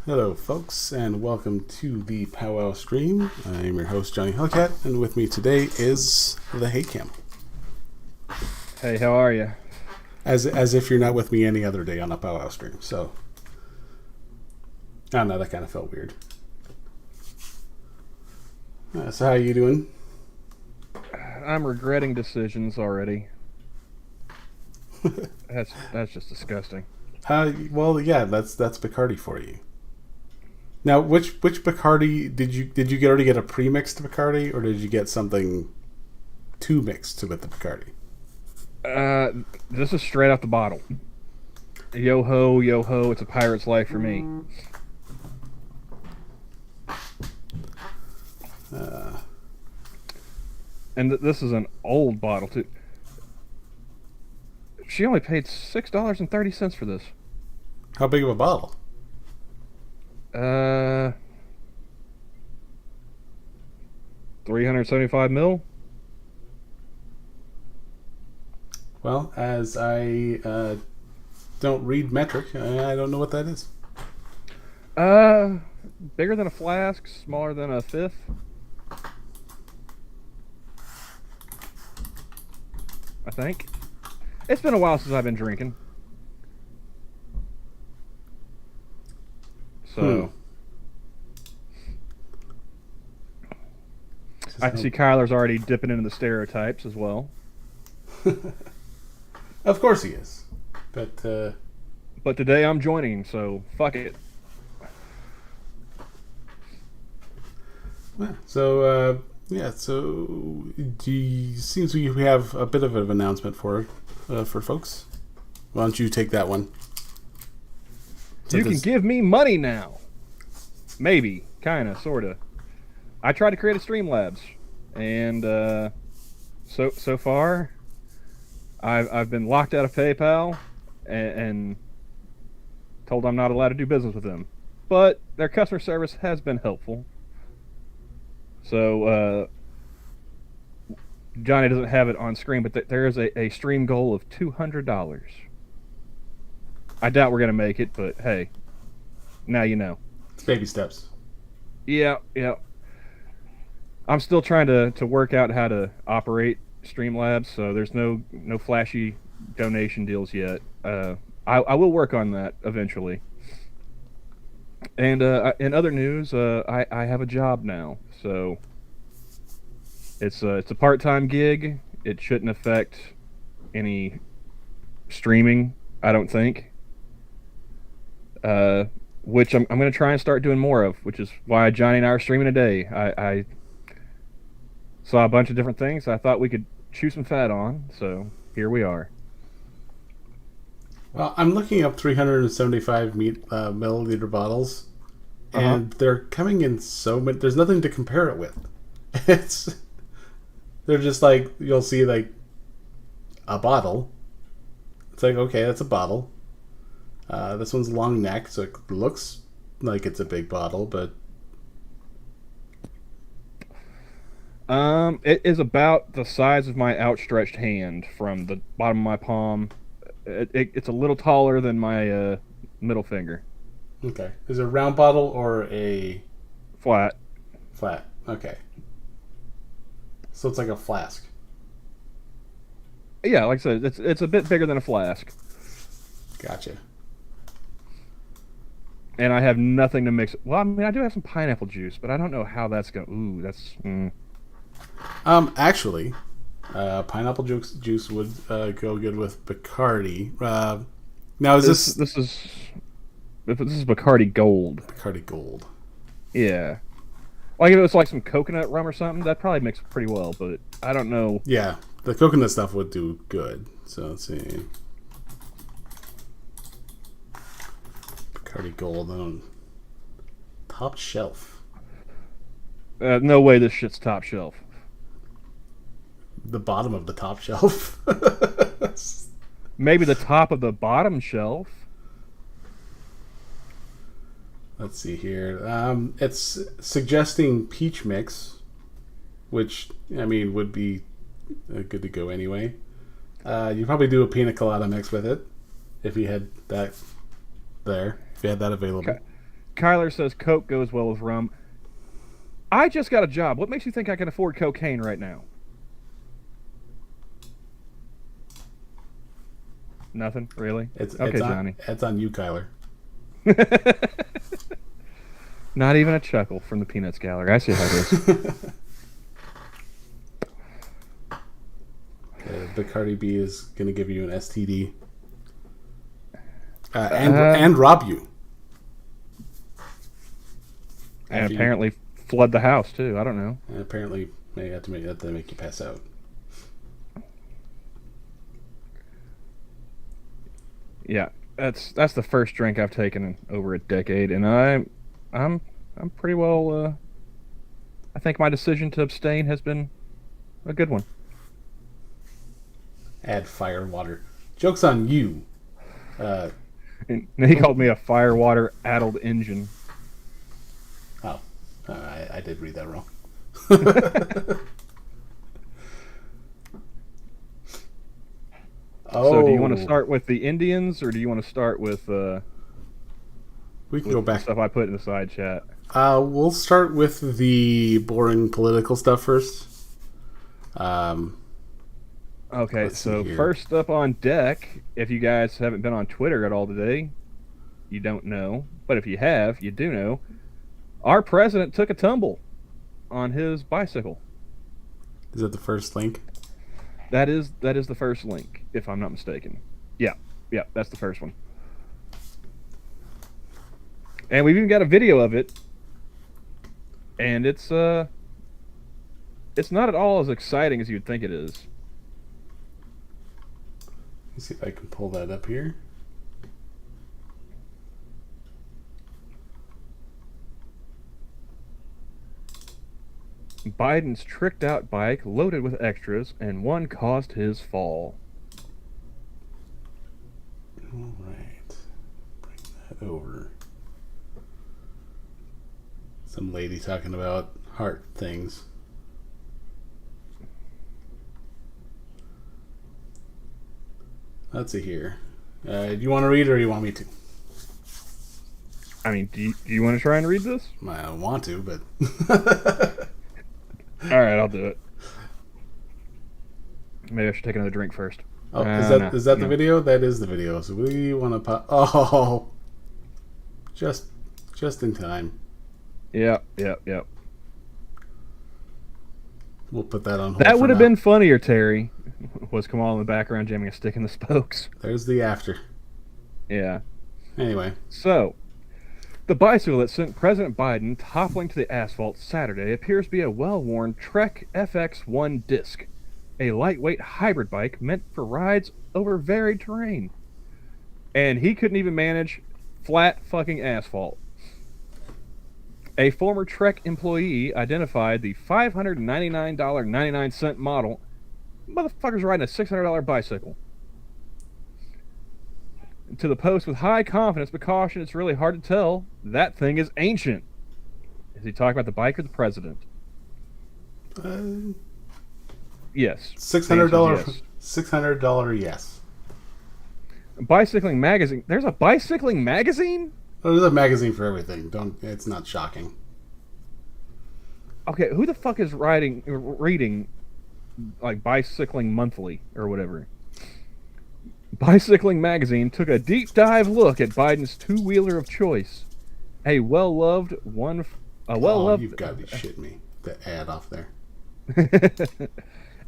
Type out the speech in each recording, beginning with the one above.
Hello, folks, and welcome to the Pow-wow stream. I'm your host, Johnny Hellcat, and with me today is the Hey Camel. Hey, how are you? As if you're not with me any other day on a Pow-wow stream. So, I don't know, that kind of felt weird. So how you doing? I'm regretting decisions already. That's just disgusting. Well, yeah, that's Bacardi for you. Now, which Bacardi did you already get a pre-mixed Bacardi, or did you get something to mix to with the Bacardi? This is straight out the bottle. Yo ho, yo ho! It's a pirate's life for me. And this is an old bottle too. She only paid $6.30 for this. How big of a bottle? Uh, 375 mil. Well, as I don't read metric, I don't know what that is. Bigger than a flask, smaller than a fifth. I think. It's been a while since I've been drinking. So I see Kyler's already dipping into the stereotypes as well. Of course he is. But today I'm joining, so fuck it. so seems we have a bit of an announcement for folks. Why don't you take that one? You can give me money now. Maybe, kinda, sorta. I tried to create a Streamlabs, and so far, I've been locked out of PayPal and told I'm not allowed to do business with them. But their customer service has been helpful. So Johnny doesn't have it on screen, but there is a stream goal of $200. I doubt we're gonna make it, but hey, now you know. It's baby steps. Yeah. I'm still trying to work out how to operate Streamlabs, so there's no flashy donation deals yet. I will work on that eventually. And in other news, I have a job now, so it's a part-time gig. It shouldn't affect any streaming, I don't think. Which I'm going to try and start doing more of, which is why Johnny and I are streaming today. I saw a bunch of different things I thought we could chew some fat on, so here we are. Well, I'm looking up 375 milliliter bottles, and they're coming in so many. There's nothing to compare it with. They're just like, you'll see like a bottle. It's like, okay, that's a bottle. This one's long neck, so it looks like it's a big bottle, but it is about the size of my outstretched hand from the bottom of my palm. It's a little taller than my middle finger. okay. Is it a round bottle or a Flat. flat? Okay. So it's like a flask. Yeah, like I said, it's a bit bigger than a flask. Gotcha. And I have nothing to mix. Well, I mean, I do have some pineapple juice, but I don't know how that's going. Ooh, that's. Actually, pineapple juice would go good with Bacardi. Now, is this This is Bacardi Gold. Bacardi Gold? Yeah. Like if it was like some coconut rum or something, that probably mix pretty well. But I don't know. Yeah, the coconut stuff would do good. So let's see. Bacardi Gold on top shelf. No way this shit's top shelf. The bottom of the top shelf. Maybe the top of the bottom shelf. Let's see here. It's suggesting peach mix, which I mean would be good to go anyway. You probably do a pina colada mix with it if you had that there. If you had that available. Kyler says Coke goes well with rum. I just got a job. What makes you think I can afford cocaine right now? Nothing, really? Okay, Johnny. It's on you, Kyler. Not even a chuckle from the Peanuts gallery. I see how it is. Bacardi B is going to give you an STD. And rob you. And apparently flood the house, too. I don't know. And apparently may have to make you pass out. Yeah, that's the first drink I've taken in over a decade, and I'm pretty well. I think my decision to abstain has been a good one. Add fire water. Joke's on you. And he called me a firewater addled engine. Oh, I did read that wrong. So do you want to start with the Indians, or do you want to start with we can go back stuff I put in the side chat? We'll start with the boring political stuff first. Okay, so first up on deck, if you guys haven't been on Twitter at all today, you don't know. But if you have, you do know. Our president took a tumble on his bicycle. Is that the first link? That is the first link, if I'm not mistaken. Yeah, that's the first one. And we've even got a video of it. And it's not at all as exciting as you'd think it is. Let's see if I can pull that up here. Biden's tricked out bike loaded with extras, and one caused his fall. All right. Bring that over. Some lady talking about heart things. Let's see here. Do you want to read, or do you want me to? I mean, do you want to try and read this? I don't want to, but... All right, I'll do it. Maybe I should take another drink first. Oh, is that the video? That is the video. So we want to pop... Oh! Just in time. Yep. We'll put that on hold. That would have been funnier, Terry. Was Camel in the background jamming a stick in the spokes. There's the after. Yeah. Anyway. So, the bicycle that sent President Biden toppling to the asphalt Saturday appears to be a well-worn Trek FX1 disc, a lightweight hybrid bike meant for rides over varied terrain. And he couldn't even manage flat fucking asphalt. A former Trek employee identified the $599.99 model. Motherfucker's riding a $600 bicycle. To the post with high confidence but caution, it's really hard to tell. That thing is ancient. Is he talking about the bike or the president? Yes. $600. Yes. $600 yes. Bicycling magazine. There's a bicycling magazine? There's a magazine for everything. It's not shocking. Okay, who the fuck is reading like Bicycling Monthly or whatever? Bicycling Magazine took a deep dive look at Biden's two-wheeler of choice. A well-loved one. You've got to be shitting me. The ad off there.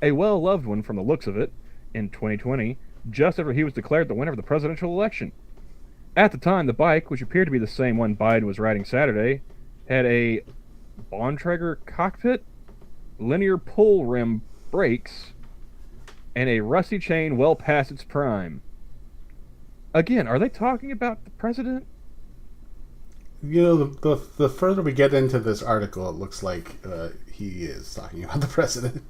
A well-loved one from the looks of it in 2020, just after he was declared the winner of the presidential election. At the time, the bike, which appeared to be the same one Biden was riding Saturday, had a Bontrager cockpit, linear pull rim brakes, and a rusty chain well past its prime. Again, are they talking about the president? You know, the further we get into this article, it looks like he is talking about the president.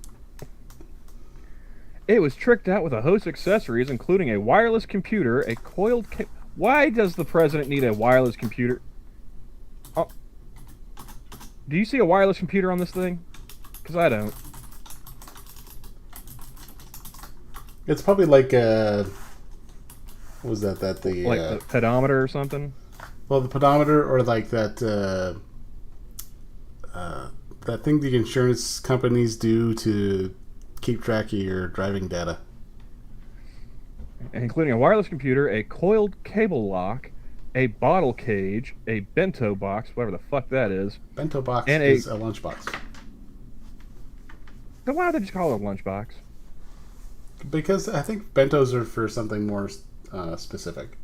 It was tricked out with a host of accessories, including a wireless computer, a coiled... Why does the president need a wireless computer? Oh. Do you see a wireless computer on this thing? Because I don't. It's probably like what was that? The pedometer or something? Well, the pedometer or like that thing the insurance companies do to keep track of your driving data. Including a wireless computer, a coiled cable lock, a bottle cage, a bento box, whatever the fuck that is, Bento box and a. is a lunchbox. Then why don't they just call it a lunchbox? Because I think bentos are for something more specific.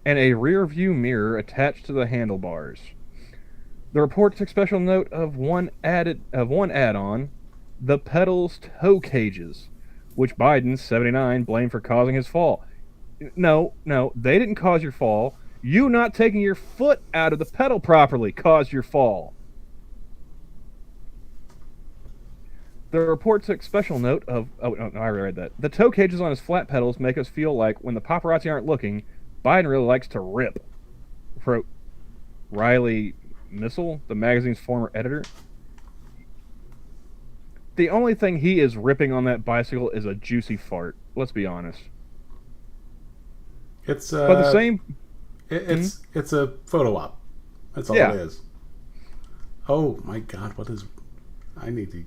And a rear view mirror attached to the handlebars. The report took special note of one add-on, the pedals toe cages, which Biden 79 blamed for causing his fall. No, they didn't cause your fall. You not taking your foot out of the pedal properly caused your fall. The report took special note of. Oh, no, I already read that. The toe cages on his flat pedals make us feel like when the paparazzi aren't looking, Biden really likes to rip, wrote Riley Missel, the magazine's former editor. The only thing he is ripping on that bicycle is a juicy fart. Let's be honest. It's But the same. it's a photo op. That's all it is. Oh my god, what is? I need to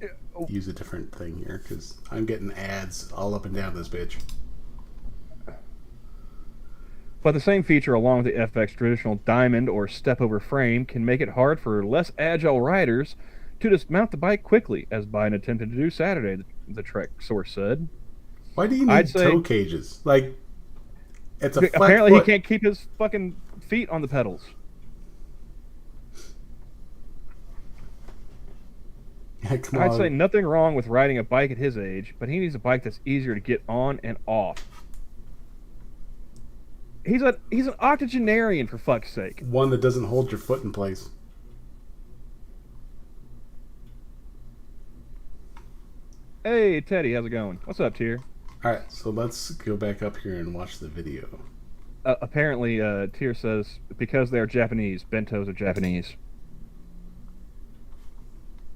use a different thing here because I'm getting ads all up and down this bitch. But the same feature, along with the FX traditional diamond or step-over frame, can make it hard for less agile riders to dismount the bike quickly, as Biden attempted to do Saturday, the Trek source said. Why do you need toe cages? Like, it's a flat apparently foot. He can't keep his fucking feet on the pedals. Yeah, come I'd on. say nothing wrong with riding a bike at his age, but he needs a bike that's easier to get on and off. He's an octogenarian, for fuck's sake. One that doesn't hold your foot in place. Hey, Teddy, how's it going? What's up, Tier? Alright, so let's go back up here and watch the video. Apparently, Tier says, because they're Japanese, bentos are Japanese.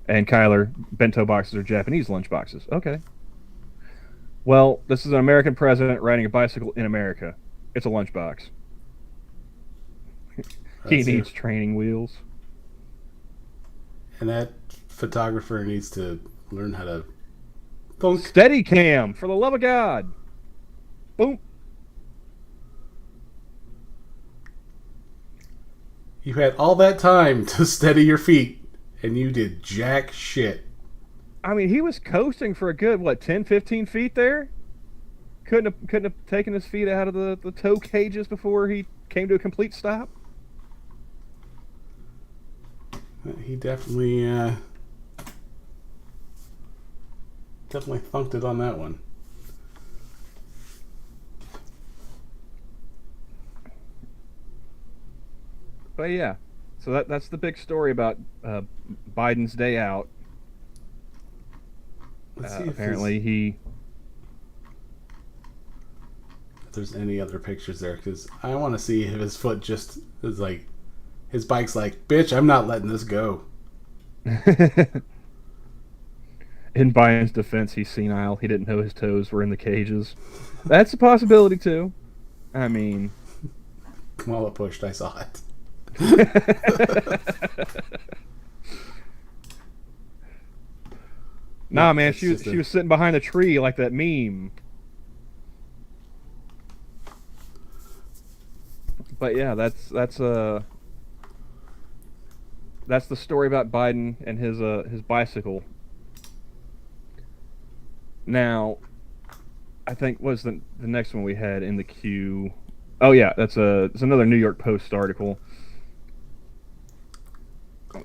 And Kyler, bento boxes are Japanese lunch boxes. Okay. Well, this is an American president riding a bicycle in America. It's a lunchbox. He needs training wheels. And that photographer needs to learn how to thunk. Steady cam, for the love of God. Boom. You had all that time to steady your feet, and you did jack shit. I mean, he was coasting for a good, 10, 15 feet there? Couldn't have taken his feet out of the toe cages before he came to a complete stop? He definitely thunked it on that one. But yeah, so that's the big story about Biden's day out. Apparently if there's any other pictures there, because I want to see if his foot just is like, his bike's like, bitch, I'm not letting this go. In Biden's defense, he's senile. He didn't know his toes were in the cages. That's a possibility too. I mean, Kamala pushed. I saw it. Nah, man, she was sitting behind a tree like that meme. But yeah, that's the story about Biden and his bicycle. Now, I think was the next one we had in the queue. Oh yeah, it's another New York Post article.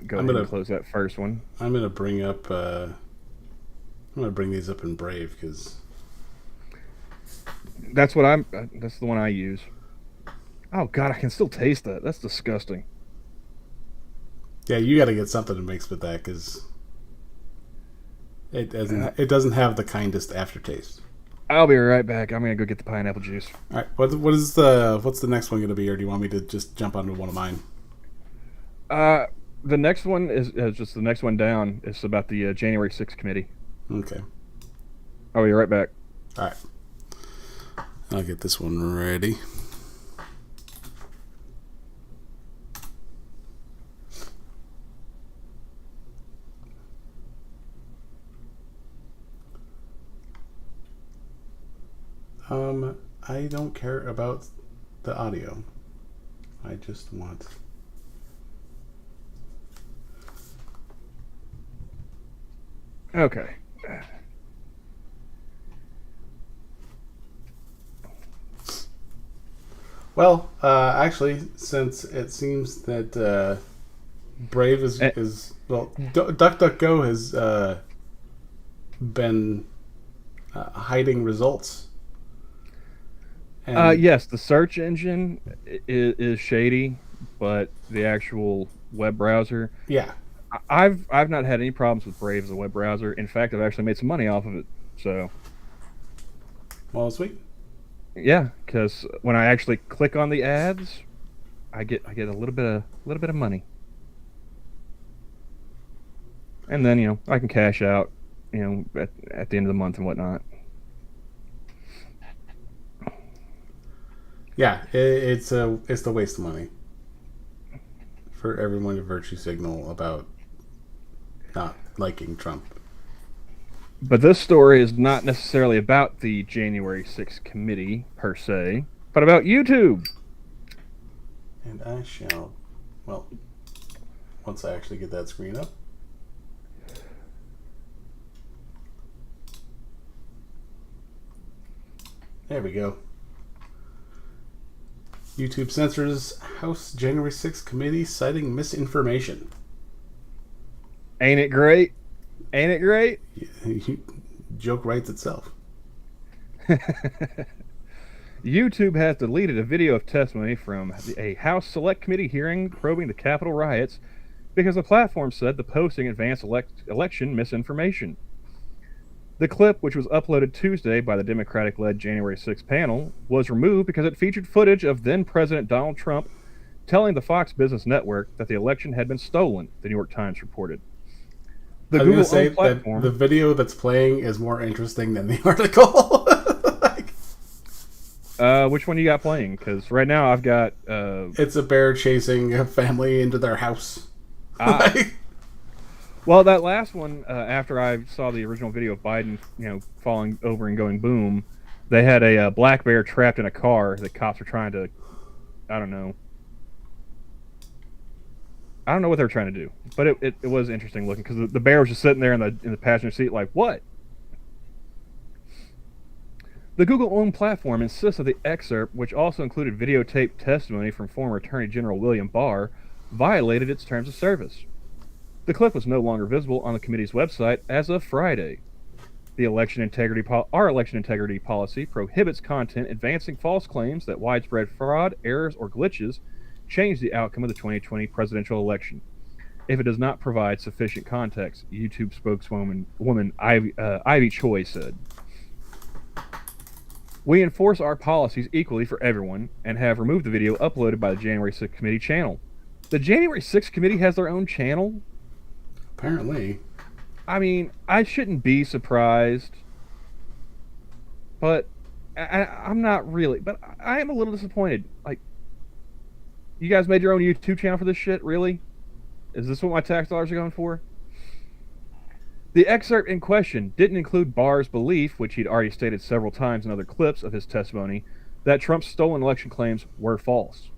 Go ahead and close that first one. I'm gonna bring up. I'm gonna bring these up in Brave because that's the one I use. Oh god, I can still taste that. That's disgusting. Yeah, you got to get something to mix with that because it doesn't have the kindest aftertaste. I'll be right back. I'm gonna go get the pineapple juice. All right, what's the next one gonna be, or do you want me to just jump onto one of mine? The next one is just the next one down. It's about the January 6th committee. Okay. I'll be right back. All right. I'll get this one ready. I don't care about the audio. I just want. Okay. Well, actually, since it seems that Brave is well, DuckDuckGo has been hiding results. And Yes, the search engine is shady, but the actual web browser, yeah, I've not had any problems with Brave as a web browser. In fact, I've actually made some money off of it. So well, sweet. yeah, because when I actually click on the ads, I get a little bit of money, and then I can cash out, at the end of the month and whatnot. Yeah, it's the waste of money for everyone to virtue signal about not liking Trump. But this story is not necessarily about the January 6th committee per se, but about YouTube. And I shall, well, once I actually get that screen up. There we go. YouTube censors House January 6th committee citing misinformation. Ain't it great? Ain't it great? Joke writes itself. YouTube has deleted a video of testimony from a House Select Committee hearing probing the Capitol riots because the platform said the posting advanced election misinformation. The clip, which was uploaded Tuesday by the Democratic-led January 6th panel, was removed because it featured footage of then-President Donald Trump telling the Fox Business Network that the election had been stolen, the New York Times reported. The I was going to say platform, that the video that's playing is more interesting than the article. Which one you got playing? Because right now I've got... it's a bear chasing a family into their house. Well, that last one, after I saw the original video of Biden, falling over and going boom, they had a black bear trapped in a car that cops were trying to... I don't know what they're trying to do, but it was interesting looking because the bear was just sitting there in the passenger seat like, what? The Google-owned platform insists that the excerpt, which also included videotaped testimony from former Attorney General William Barr, violated its terms of service. The clip was no longer visible on the committee's website as of Friday. Our election integrity policy prohibits content advancing false claims that widespread fraud, errors, or glitches change the outcome of the 2020 presidential election. If it does not provide sufficient context, YouTube spokeswoman Ivy Choi said. We enforce our policies equally for everyone and have removed the video uploaded by the January 6th committee channel. The January 6th committee has their own channel? Apparently. I mean, I shouldn't be surprised, but I'm not really. But I am a little disappointed. Like, you guys made your own YouTube channel for this shit? Really? Is this what my tax dollars are going for? The excerpt in question didn't include Barr's belief, which he'd already stated several times in other clips of his testimony, that Trump's stolen election claims were false.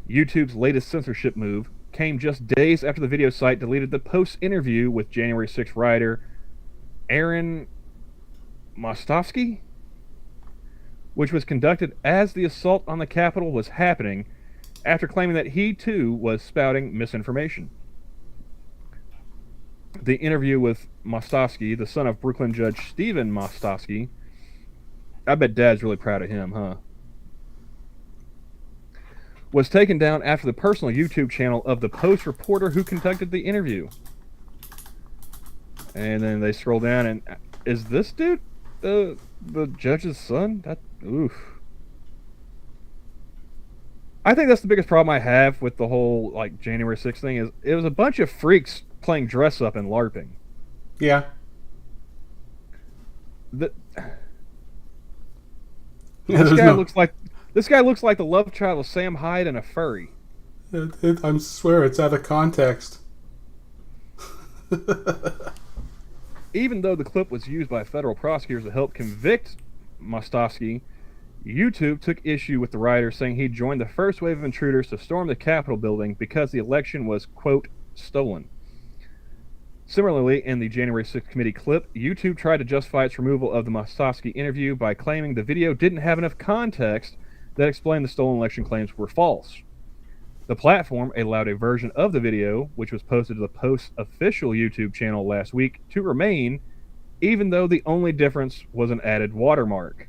YouTube's latest censorship move came just days after the video site deleted the post-interview with January 6th rioter Aaron Mostovsky, which was conducted as the assault on the Capitol was happening, after claiming that he too was spouting misinformation. The interview with Mostovsky, the son of Brooklyn Judge Stephen Mostovsky, I bet Dad's really proud of him, huh? Was taken down after the personal YouTube channel of the Post reporter who conducted the interview. And then they scroll down and, is this dude the judge's son? Oof. I think that's the biggest problem I have with the whole January 6th thing is it was a bunch of freaks playing dress up and LARPing. Yeah. This guy looks like the love child of Sam Hyde and a furry. I swear it's out of context. Even though the clip was used by federal prosecutors to help convict Mostovsky, YouTube took issue with the writer, saying he joined the first wave of intruders to storm the Capitol building because the election was, quote, stolen. Similarly, in the January 6th committee clip, YouTube tried to justify its removal of the Mostovsky interview by claiming the video didn't have enough context that explained the stolen election claims were false. The platform allowed a version of the video, which was posted to the Post's official YouTube channel last week, to remain, even though the only difference was an added watermark.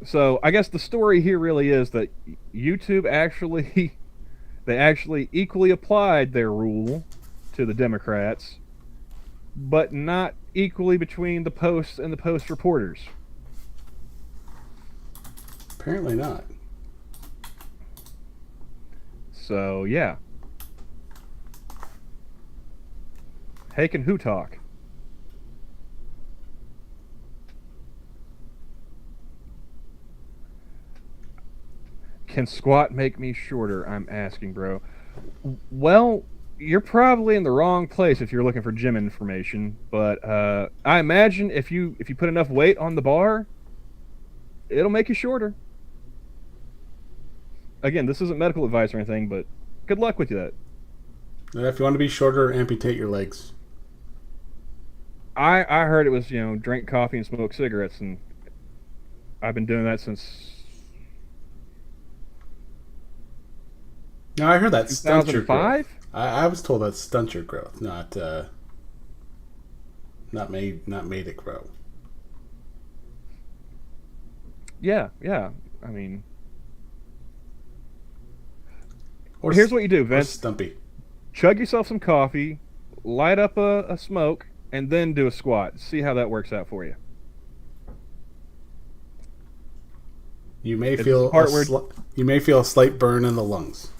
So I guess the story here really is that YouTube actually they actually equally applied their rule to the Democrats, but not equally between the Post and the Post reporters. Apparently not. So yeah. Hey, can who talk? Can squat make me shorter? I'm asking, bro. Well, you're probably in the wrong place if you're looking for gym information. But I imagine if you put enough weight on the bar, it'll make you shorter. Again, this isn't medical advice or anything, but good luck with that. If you want to be shorter, amputate your legs. I heard it was, drink coffee and smoke cigarettes, and I've been doing that since. No, I heard that stunt your growth. 2005? I was told that stunt your growth, not made it grow. Yeah. I mean, here's what you do, Vince. Stumpy. Chug yourself some coffee, light up a smoke, and then do a squat. See how that works out for you. You may feel a slight burn in the lungs.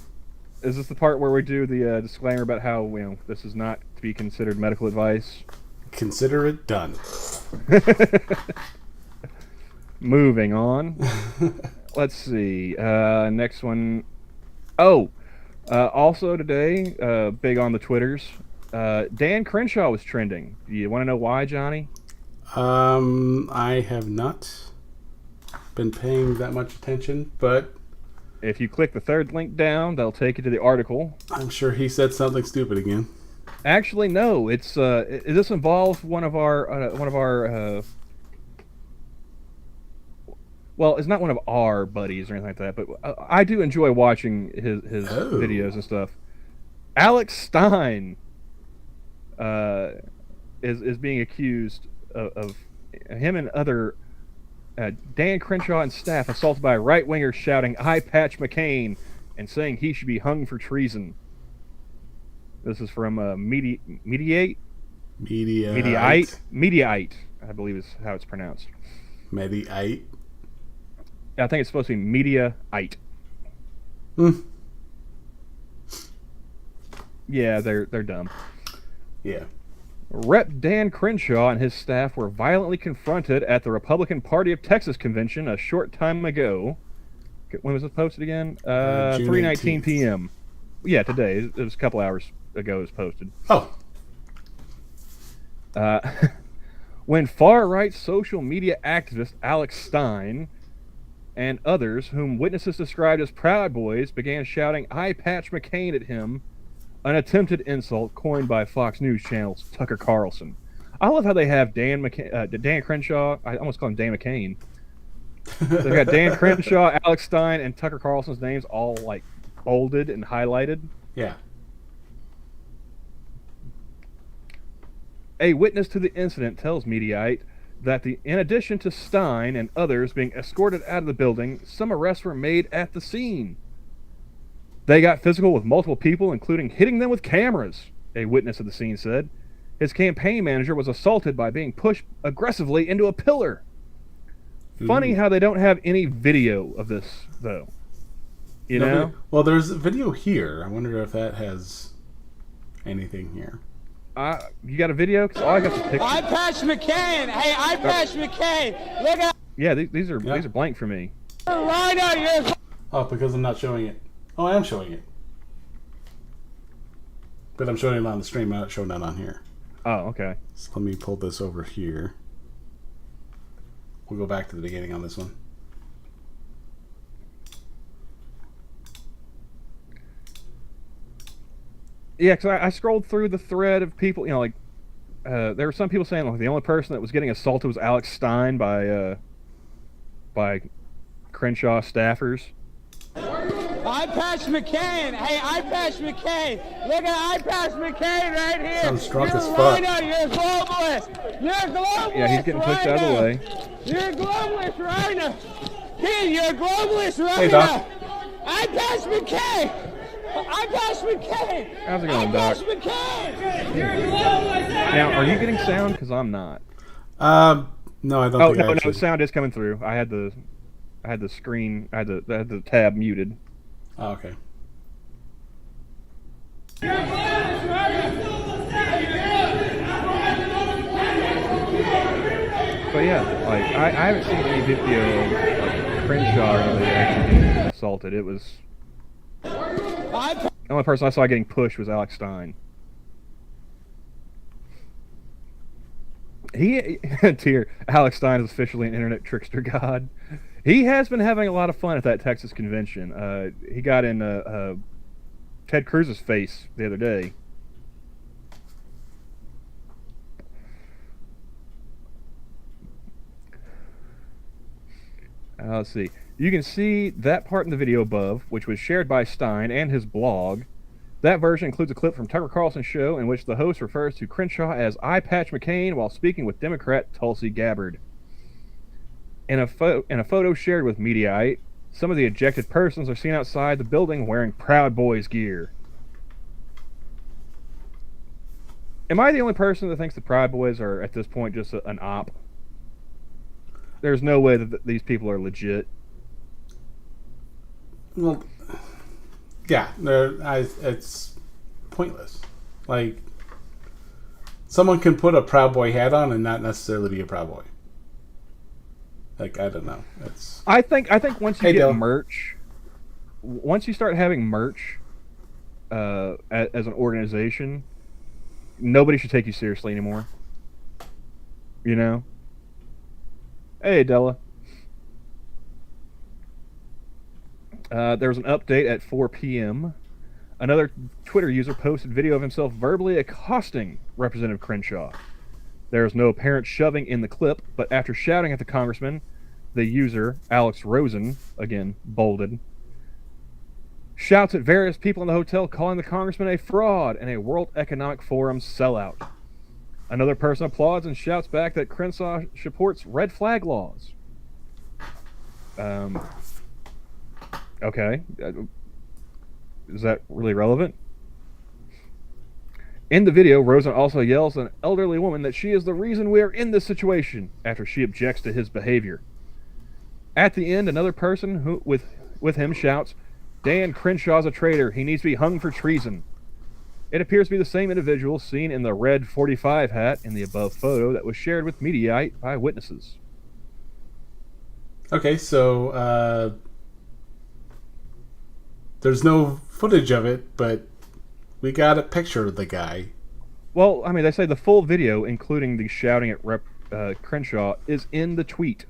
Is this the part where we do the disclaimer about how this is not to be considered medical advice? Consider it done. Moving on. Let's see. Next one. Oh, also today, big on the Twitters. Dan Crenshaw was trending. Do you want to know why, Johnny? I have not been paying that much attention, but if you click the third link down, they'll take you to the article. I'm sure he said something stupid again. Actually, no. It's this involves one of our. Well, it's not one of our buddies or anything like that, but I do enjoy watching his videos and stuff. Alex Stein is being accused of him and other Dan Crenshaw and staff assaulted by a right-winger shouting "Eye Patch McCain" and saying he should be hung for treason. This is from Mediaite, I believe is how it's pronounced. Mediaite. I think it's supposed to be Mediaite. Yeah, they're dumb. Yeah. Rep. Dan Crenshaw and his staff were violently confronted at the Republican Party of Texas convention a short time ago. When was this posted again? 3:19 p.m. Yeah, today. It was a couple hours ago it was posted. Oh. When far-right social media activist Alex Stein and others, whom witnesses described as Proud Boys, began shouting "Eye Patch McCain" at him, an attempted insult coined by Fox News Channel's Tucker Carlson. I love how they have Dan Crenshaw. I almost call him Dan McCain. They've got Dan Crenshaw, Alex Stein, and Tucker Carlson's names all like bolded and highlighted. Yeah. A witness to the incident tells Mediaite that in addition to Stein and others being escorted out of the building, some arrests were made at the scene. They got physical with multiple people, including hitting them with cameras, a witness of the scene said. His campaign manager was assaulted by being pushed aggressively into a pillar. Funny how they don't have any video of this, though. You know? Well, there's a video here. I wonder if that has anything here. You got a video? Because all I got is pictures. I Patch McCain. Hey, I Patch McCain. Look at. Yeah, these are blank for me. Oh, because I'm not showing it. Oh, I am showing it. But I'm showing it on the stream. I'm not showing that on here. Oh, okay. So let me pull this over here. We'll go back to the beginning on this one. Yeah, because I scrolled through the thread of people, like, there were some people saying like the only person that was getting assaulted was Alex Stein by Crenshaw staffers. I Patch McCain. Hey, I Patch McCain. Look at I Patch McCain right here. Sounds drunk you're as a fuck. rhino. You're a globalist. You're a globalist. Yeah, he's getting pushed out of the way. You're a globalist rhino. Kid, you're a globalist rhino. Hey, Doc. I Patch McCain. I Patch McCain. How's it going, I Doc? Patch McCain. You're a globalist. Now, are you getting sound? Because I'm not. No, I don't. Oh think I no, actually... sound is coming through. I had the screen. I had the tab muted. Oh, okay. But yeah, like I haven't seen any video of like Crenshaw really actually getting assaulted. It was the only person I saw getting pushed was Alex Stein. Alex Stein is officially an internet trickster god. He has been having a lot of fun at that Texas convention. He got in Ted Cruz's face the other day. Let's see. You can see that part in the video above, which was shared by Stein and his blog. That version includes a clip from Tucker Carlson's show in which the host refers to Crenshaw as I Patch McCain while speaking with Democrat Tulsi Gabbard. In a photo shared with Mediaite, some of the ejected persons are seen outside the building wearing Proud Boys gear. Am I the only person that thinks the Proud Boys are at this point just an op? There's no way that these people are legit. Well, yeah, it's pointless. Like, someone can put a Proud Boy hat on and not necessarily be a Proud Boy. Like, I don't know. I think once you Hey, get Dale. merch, once you start having merch as an organization, nobody should take you seriously anymore. You know? Hey, Della. There was an update at 4 p.m. Another Twitter user posted video of himself verbally accosting Representative Crenshaw. There is no apparent shoving in the clip, but after shouting at the congressman, the user, Alex Rosen, again bolded, shouts at various people in the hotel calling the congressman a fraud and a World Economic Forum sellout. Another person applauds and shouts back that Crenshaw supports red flag laws. Okay. Is that really relevant? In the video, Rosen also yells at an elderly woman that she is the reason we are in this situation after she objects to his behavior. At the end, another person who with him shouts, Dan Crenshaw's a traitor. He needs to be hung for treason. It appears to be the same individual seen in the red 45 hat in the above photo that was shared with Mediaite by witnesses. Okay, so there's no footage of it, but we got a picture of the guy. Well, I mean, they say the full video, including the shouting at Crenshaw, is in the tweet.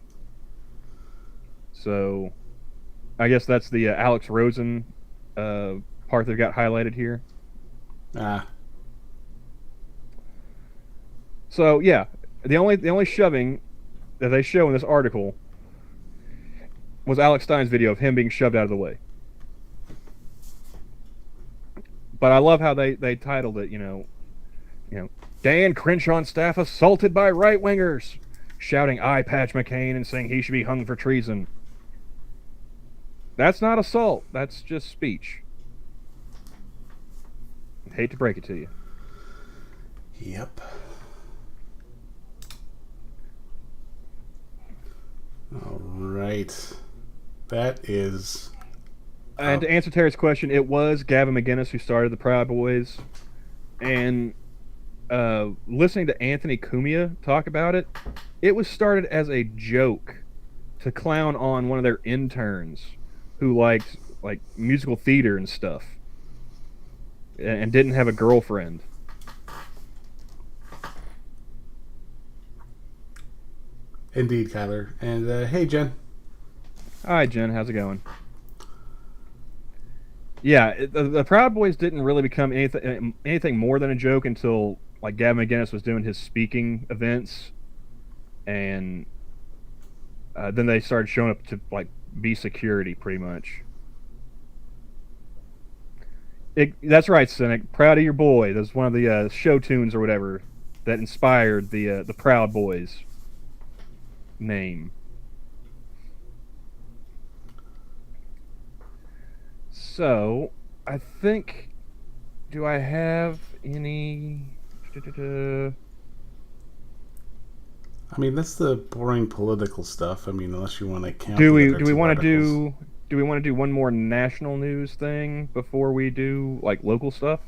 So, I guess that's the Alex Rosen part that got highlighted here. So yeah, the only shoving that they show in this article was Alex Stein's video of him being shoved out of the way. But I love how they titled it, you know, Dan Crenshaw and staff assaulted by right wingers, shouting "I Patch McCain" and saying he should be hung for treason. That's not assault. That's just speech. Hate to break it to you. Yep. All right. That is... And to answer Terry's question, it was Gavin McGinnis who started the Proud Boys. And listening to Anthony Cumia talk about it, it was started as a joke to clown on one of their interns who liked like musical theater and stuff and didn't have a girlfriend. Indeed, Kyler. And hey, Jen. Hi, Jen. How's it going? Yeah, the Proud Boys didn't really become anything more than a joke until like Gavin McGinnis was doing his speaking events, and then they started showing up to like be security, pretty much. That's right, Cynic. Proud of your boy. That's one of the show tunes or whatever that inspired the Proud Boys name. So, I think. Do I have any? I mean, that's the boring political stuff. I mean, unless you want to count. Do we want to do one more national news thing before we do like local stuff?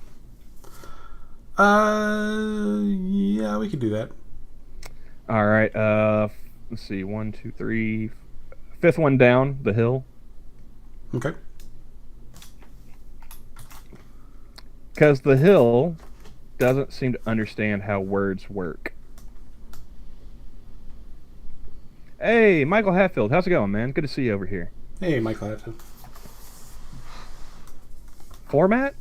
Yeah, we could do that. All right. Let's see. One, two, three. Fifth one down the hill. Okay. Because the hill doesn't seem to understand how words work. Hey, Michael Hatfield, how's it going, man? Good to see you over here. Hey, Michael Hatfield. Format?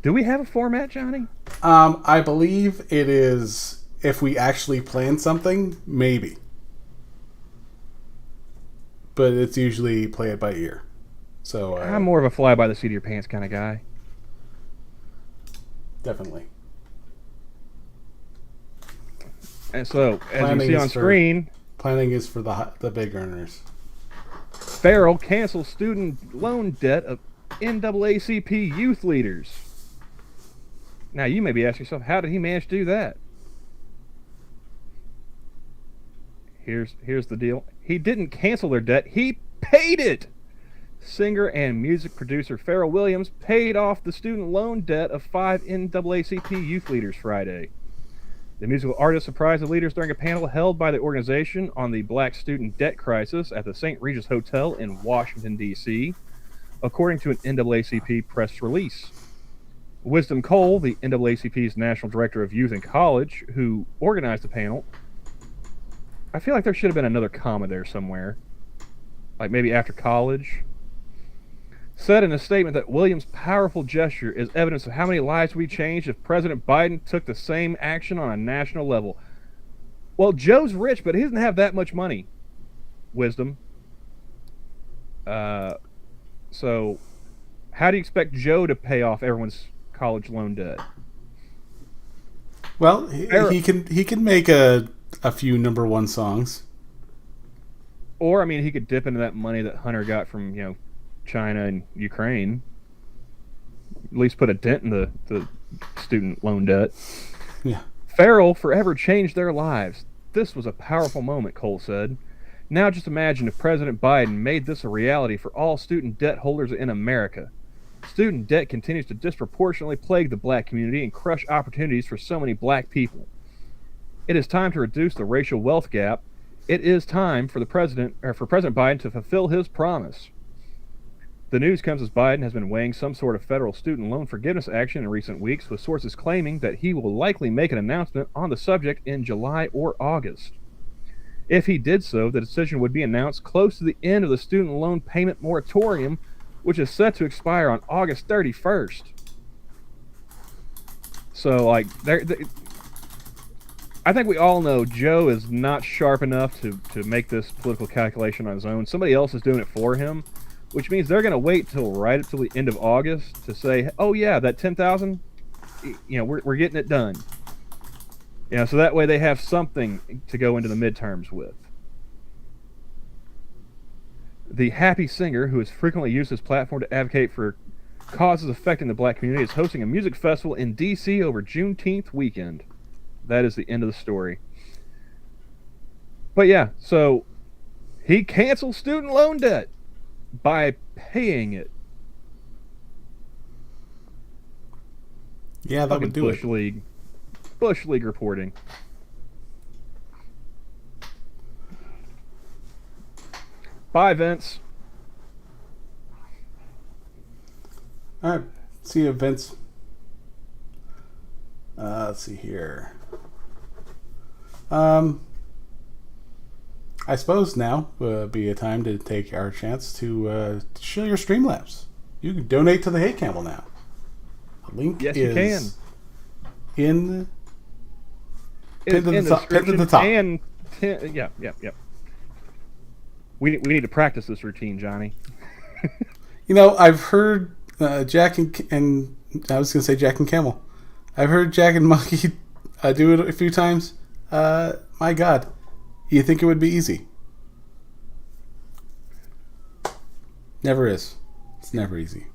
Do we have a format, Johnny? I believe it is if we actually plan something, maybe. But it's usually play it by ear. So I'm more of a fly by the seat of your pants kind of guy. Definitely. And so, as Planning you see on screen, planning is for the big earners. Farrell cancels student loan debt of NAACP youth leaders. Now, you may be asking yourself, how did he manage to do that? Here's the deal. He didn't cancel their debt. He paid it. Singer and music producer Pharrell Williams paid off the student loan debt of 5 NAACP youth leaders Friday. The musical artist surprised the leaders during a panel held by the organization on the black student debt crisis at the St. Regis Hotel in Washington, D.C., according to an NAACP press release. Wisdom Cole, the NAACP's National Director of Youth and College, who organized the panel, I feel like there should have been another comma there somewhere, like maybe after college, said in a statement that Williams' powerful gesture is evidence of how many lives would be changed if President Biden took the same action on a national level. Well, Joe's rich, but he doesn't have that much money. Wisdom. So, how do you expect Joe to pay off everyone's college loan debt? Well, he can make a few number one songs. Or, I mean, he could dip into that money that Hunter got from, China and Ukraine. At least put a dent in the student loan debt. Yeah. Farrell forever changed their lives. This was a powerful moment, Cole said. Now just imagine if President Biden made this a reality for all student debt holders in America. Student debt continues to disproportionately plague the black community and crush opportunities for so many black people. It is time to reduce the racial wealth gap. It is time for President Biden to fulfill his promise. The news comes as Biden has been weighing some sort of federal student loan forgiveness action in recent weeks, with sources claiming that he will likely make an announcement on the subject in July or August. If he did so, the decision would be announced close to the end of the student loan payment moratorium, which is set to expire on August 31st. So, I think we all know Joe is not sharp enough to make this political calculation on his own. Somebody else is doing it for him, which means they're going to wait right up till the end of August to say, oh yeah, that 10,000, we're getting it done. So that way they have something to go into the midterms with. The happy singer, who has frequently used his platform to advocate for causes affecting the black community, is hosting a music festival in D.C. over Juneteenth weekend. That is the end of the story. But yeah, so he canceled student loan debt by paying it. Yeah, that would do Bush it. League. Bush League reporting. Bye, Vince. All right. See you, Vince. Let's see here. I suppose now would be a time to take our chance to show your Streamlabs. You can donate to the Hey Camel now. The link Yes, is you can. in It's pinned in to the the description top. and yeah. We need to practice this routine, Johnny. You know, I've heard Jack and I was going to say Jack and Camel. I've heard Jack and Monkey do it a few times. My God, you think it would be easy? Never is. It's never easy.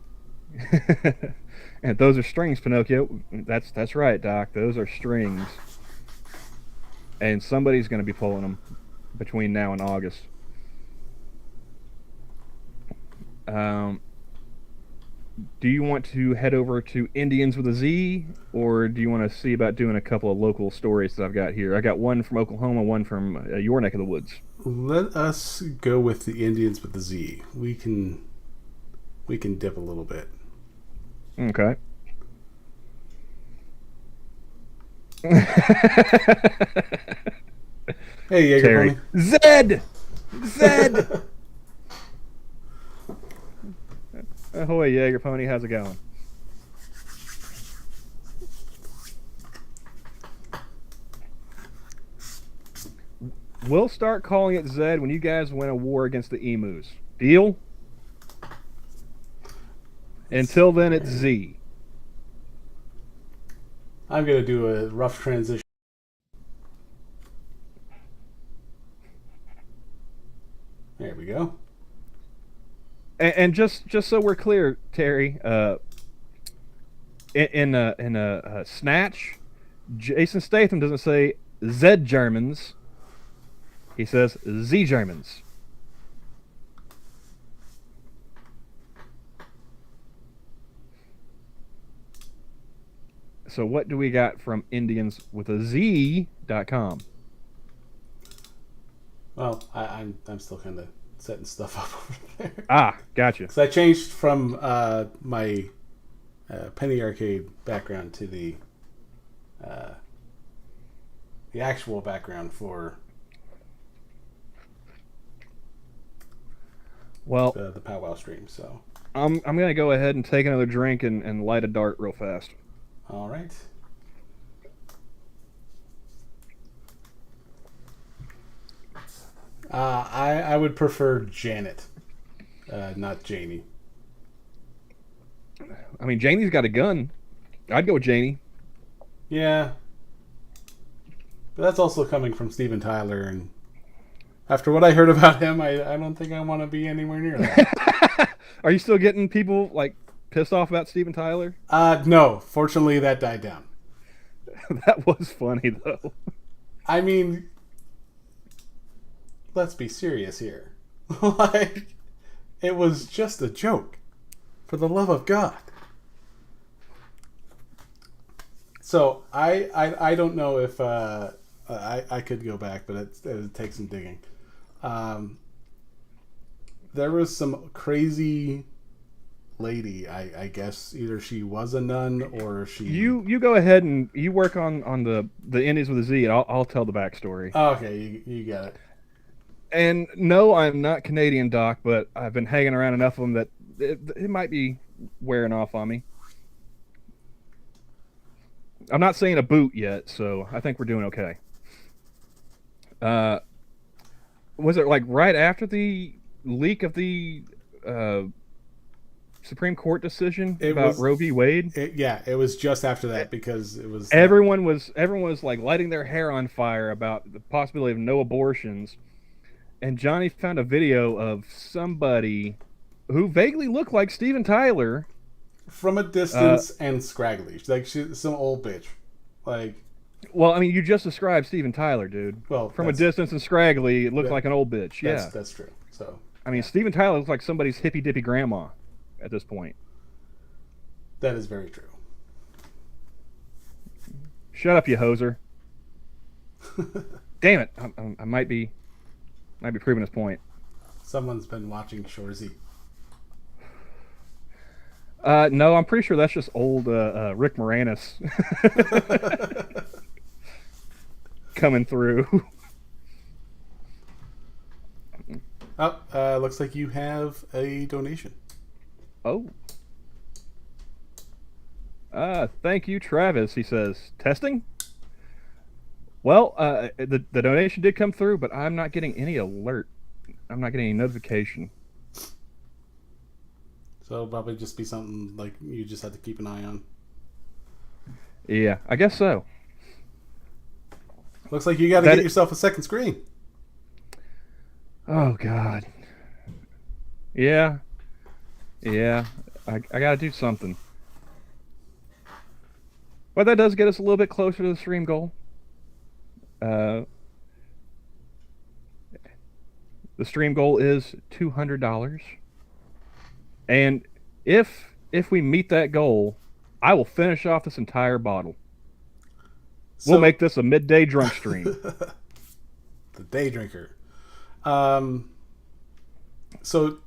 And those are strings, Pinocchio. That's right, Doc. Those are strings. And somebody's going to be pulling them between now and August. Do you want to head over to Indians with a Z, or do you want to see about doing a couple of local stories that I've got here? I got one from Oklahoma, one from your neck of the woods. Let us go with the Indians with the Z. We can dip a little bit. Okay. Hey, Jaeger Terry. Pony. Zed! Ahoy, Jaeger Pony. How's it going? We'll start calling it Zed when you guys win a war against the emus. Deal? Until then, it's Z. I'm going to do a rough transition. There we go. And just so we're clear, Terry, in a Snatch, Jason Statham doesn't say Z Germans. He says Z Germans. So what do we got from Indians with a Z.com? Well, I'm still kind of setting stuff up over there. Ah, gotcha. Because I changed from my Penny Arcade background to the actual background for the Pow-wow stream. So I'm gonna go ahead and take another drink and light a dart real fast. all right. I would prefer Janet, not Janie. I mean, Janie's got a gun. I'd go with Janie. Yeah. But that's also coming from Steven Tyler, and after what I heard about him, I don't think I want to be anywhere near that. Are you still getting people like pissed off about Steven Tyler? No. Fortunately, that died down. That was funny though. I mean, let's be serious here. Like, it was just a joke. For the love of God. So, I don't know if I could go back, but it would take some digging. There was some crazy lady, I guess either she was a nun or she... You go ahead and you work on the Indies with a Z, and I'll tell the backstory. Oh, okay, you got it. And no, I'm not Canadian, Doc, but I've been hanging around enough of them that it might be wearing off on me. I'm not saying a boot yet, so I think we're doing okay. Was it like right after the leak of the Supreme Court decision about Roe v. Wade? It was just after that because it was... Everyone was like lighting their hair on fire about the possibility of no abortions. And Johnny found a video of somebody who vaguely looked like Steven Tyler. From a distance and scraggly. Like, she's some old bitch. Like... Well, I mean, you just described Steven Tyler, dude. Well, from a distance and scraggly, it looked like an old bitch. Yeah. That's true. So, I mean, Steven Tyler looks like somebody's hippy-dippy grandma at this point. That is very true. Shut up, you hoser. Damn it. I might be proving his point. Someone's been watching Shorzy. No, I'm pretty sure that's just old Rick Moranis coming through. looks like you have a donation. Oh. Thank you, Travis. He says, testing? Well, the donation did come through, but I'm not getting any alert. I'm not getting any notification. So it'll probably just be something like you just have to keep an eye on. Yeah, I guess so. Looks like you got to get yourself a second screen. Oh, God. Yeah. Yeah. I got to do something. But that does get us a little bit closer to the stream goal. The stream goal is $200. And if we meet that goal, I will finish off this entire bottle. We'll make this a midday drunk stream. The day drinker. So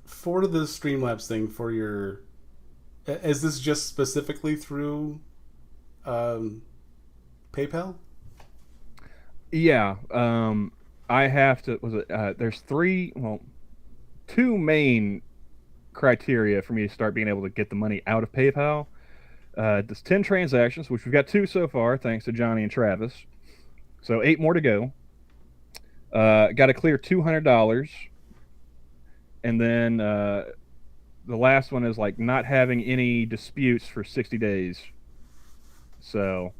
for the Streamlabs thing, for your... Is this just specifically through PayPal? Yeah. I have to... there's two main criteria for me to start being able to get the money out of PayPal. There's 10 transactions, which we've got 2 so far, thanks to Johnny and Travis. So 8 more to go. Got to clear $200. And then the last one is like not having any disputes for 60 days. So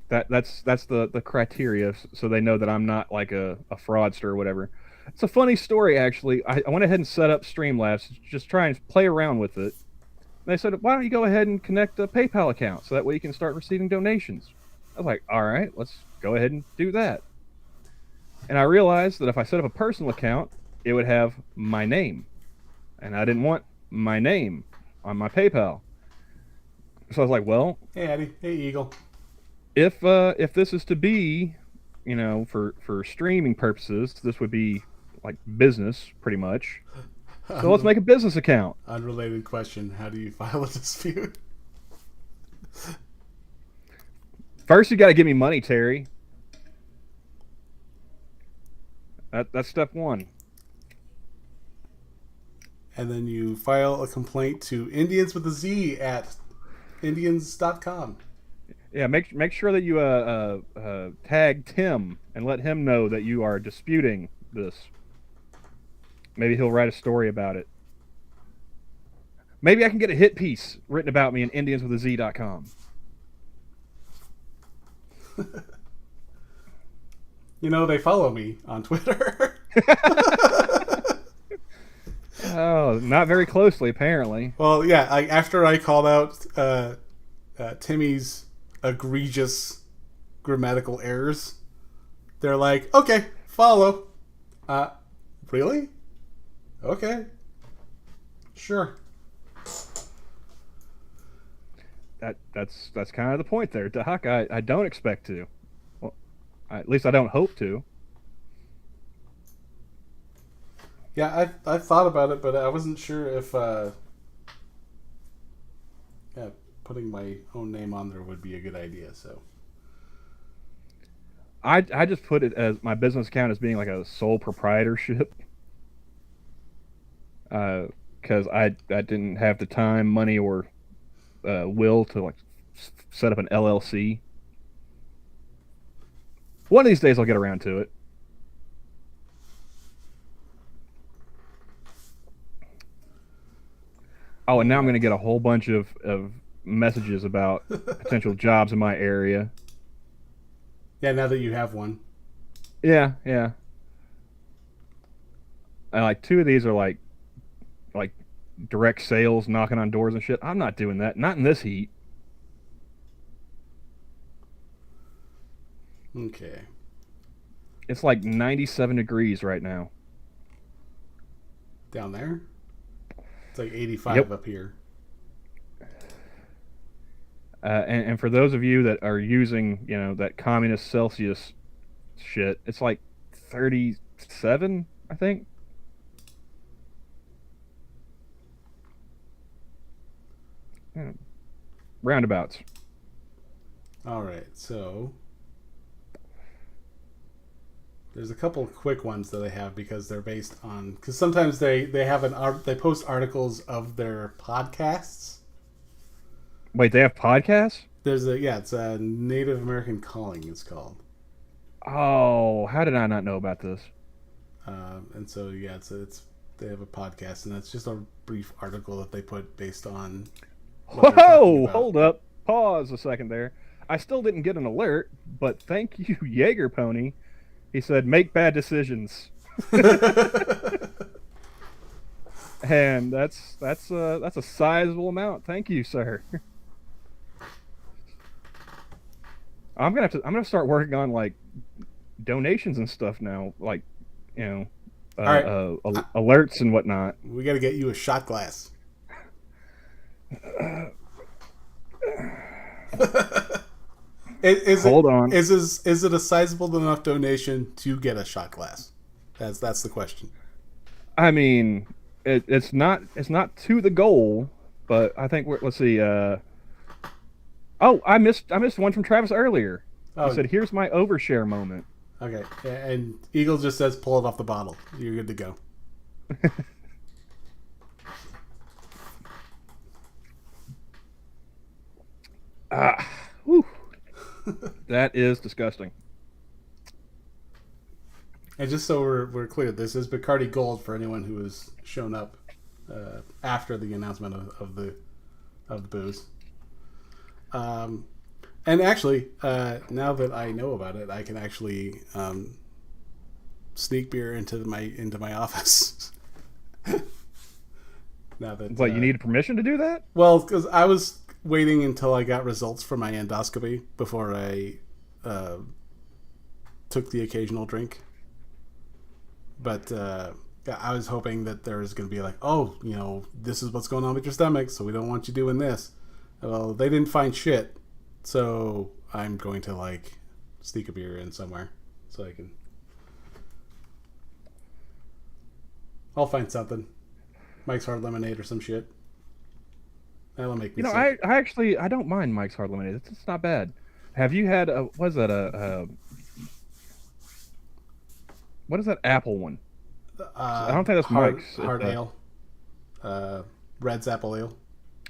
that's the criteria, so they know that I'm not like a fraudster or whatever. It's a funny story, actually. I went ahead and set up Streamlabs, just try and play around with it. And they said, why don't you go ahead and connect a PayPal account so that way you can start receiving donations? I was like, all right, let's go ahead and do that. And I realized that if I set up a personal account, it would have my name. And I didn't want my name on my PayPal. So I was like, well... Hey, Eddie. Hey, Eagle. If this is to be, for streaming purposes, this would be like business, pretty much. So let's make a business account. Unrelated question. How do you file a dispute? First, you got to give me money, Terry. That's step one. And then you file a complaint to Indians with a Z at Indians.com. Yeah, make sure that you tag Tim and let him know that you are disputing this. Maybe he'll write a story about it. Maybe I can get a hit piece written about me in IndiansWithAZ.com. They follow me on Twitter. Oh, not very closely, apparently. Well, yeah, after I called out Timmy's egregious grammatical errors, they're like, okay, follow. Really? Okay. Sure. That's kind of the point there, Doc. I don't expect to. Well, at least I don't hope to. Yeah, I thought about it, but I wasn't sure if putting my own name on there would be a good idea. So I just put it as my business account as being like a sole proprietorship, because I didn't have the time, money, or will to like set up an LLC. One of these days I'll get around to it. Oh, and now I'm going to get a whole bunch of messages about potential jobs in my area. Yeah, now that you have one. Yeah. And like 2 of these are like direct sales, knocking on doors and shit. I'm not doing that. Not in this heat. Okay. It's like 97 degrees right now. Down there? It's like 85 up here. And for those of you that are using, that communist Celsius shit, it's like 37, I think. Yeah. Roundabouts. All right, so There's a couple of quick ones that they have because they're based on, because sometimes they have they post articles of their podcasts. Wait, they have podcasts? It's a Native American Calling. It's called. Oh, how did I not know about this? And so they have a podcast, and that's just a brief article that they put based on. Whoa! Hold up. Pause a second there. I still didn't get an alert, but thank you, Jaeger Pony. He said, "Make bad decisions," and that's a sizable amount. Thank you, sir. I'm gonna start working on like donations and stuff now, like alerts and whatnot. We got to get you a shot glass. Hold on. Is it a sizable enough donation to get a shot glass? That's the question. I mean, it's not to the goal, but I think let's see. Oh, I missed one from Travis earlier. He said, "Here's my overshare moment." Okay, and Eagle just says, "Pull it off the bottle. You're good to go." Whew. That is disgusting. And just so we're clear, this is Bacardi Gold for anyone who has shown up after the announcement of the booze. And actually, now that I know about it, I can actually sneak beer into my office. Now that you need permission to do that? Well, because I was waiting until I got results from my endoscopy before I took the occasional drink. But I was hoping that there was going to be like, oh, this is what's going on with your stomach, so we don't want you doing this. Well, they didn't find shit, so I'm going to sneak a beer in somewhere so I can. I'll find something. Mike's Hard Lemonade or some shit. That'll make me sick. I don't mind Mike's Hard Lemonade. It's not bad. Have you had what is that what is that apple one? I don't think that's Mike's. Hard ale. Red's apple ale.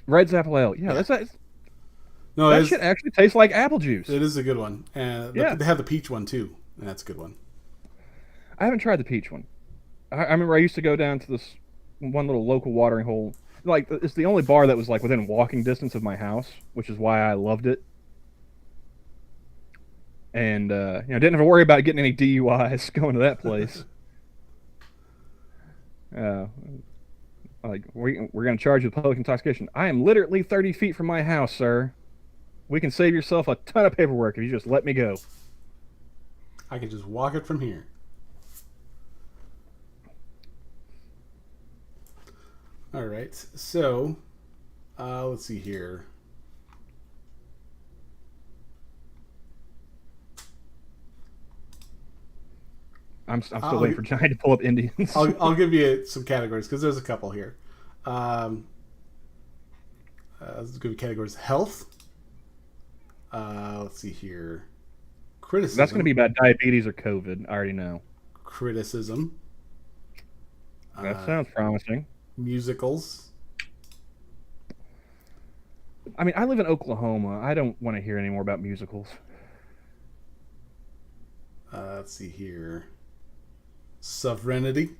Red's apple ale. Yeah. That shit actually tastes like apple juice. It is a good one. And they have the peach one too, and that's a good one. I haven't tried the peach one. I remember I used to go down to this one little local watering hole. It's the only bar that was within walking distance of my house, which is why I loved it. And didn't have to worry about getting any DUIs going to that place. We're going to charge you with public intoxication. I am literally 30 feet from my house, sir. We can save yourself a ton of paperwork if you just let me go. I can just walk it from here. All right, so let's see here. I'm still waiting for Johnny to pull up Indians. I'll give you some categories because there's a couple here. Let's give you categories. Health. Let's see here. Criticism. That's going to be about diabetes or COVID. I already know. Criticism. That sounds promising. Musicals. I mean, I live in Oklahoma. I don't want to hear any more about musicals. Let's see here. Sovereignty.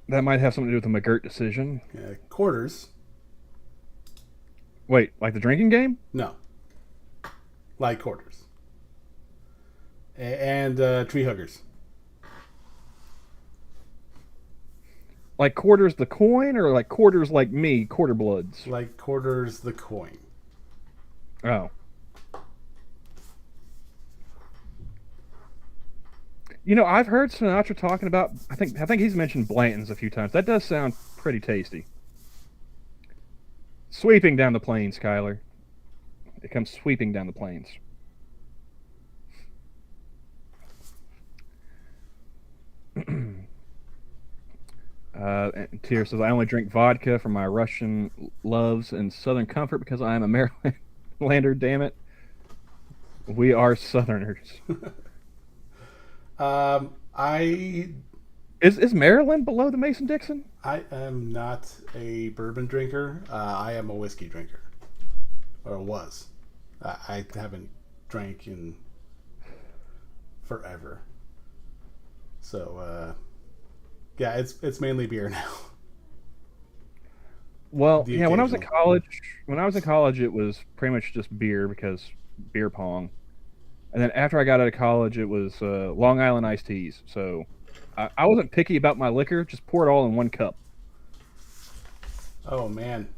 That might have something to do with the McGirt decision. Quarters. Wait, like the drinking game? No. Like quarters. And tree huggers. Like quarters the coin, or like quarters like me, quarter bloods? Like quarters the coin. Oh. I've heard Sinatra talking about. I think he's mentioned Blanton's a few times. That does sound pretty tasty. Sweeping down the plains, Kyler. It comes sweeping down the plains. And Tier says, I only drink vodka for my Russian loves and Southern comfort because I am a Marylander, damn it. We are Southerners. I Is Maryland below the Mason-Dixon? I am not a bourbon drinker. I am a whiskey drinker, or was. I haven't drank in forever. So yeah, it's mainly beer now. Well, The yeah. occasional. When I was in college, it was pretty much just beer because beer pong. And then after I got out of college, it was Long Island iced teas. So I wasn't picky about my liquor; just pour it all in one cup. Oh man,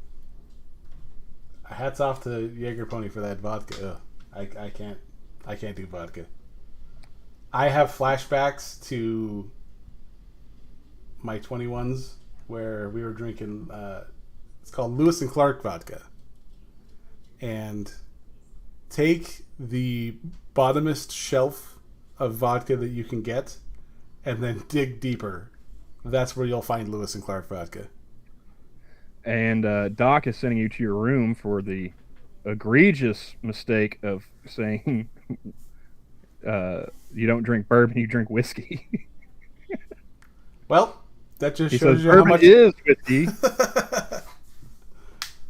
hats off to Jaeger Pony for that vodka. Ugh, I can't do vodka. I have flashbacks to my 21s where we were drinking. It's called Lewis and Clark vodka, and take the bottomest shelf of vodka that you can get, and then dig deeper. That's where you'll find Lewis and Clark vodka. And Doc is sending you to your room for the egregious mistake of saying you don't drink bourbon, you drink whiskey. Well, that just He shows says you how bourbon much. is whiskey.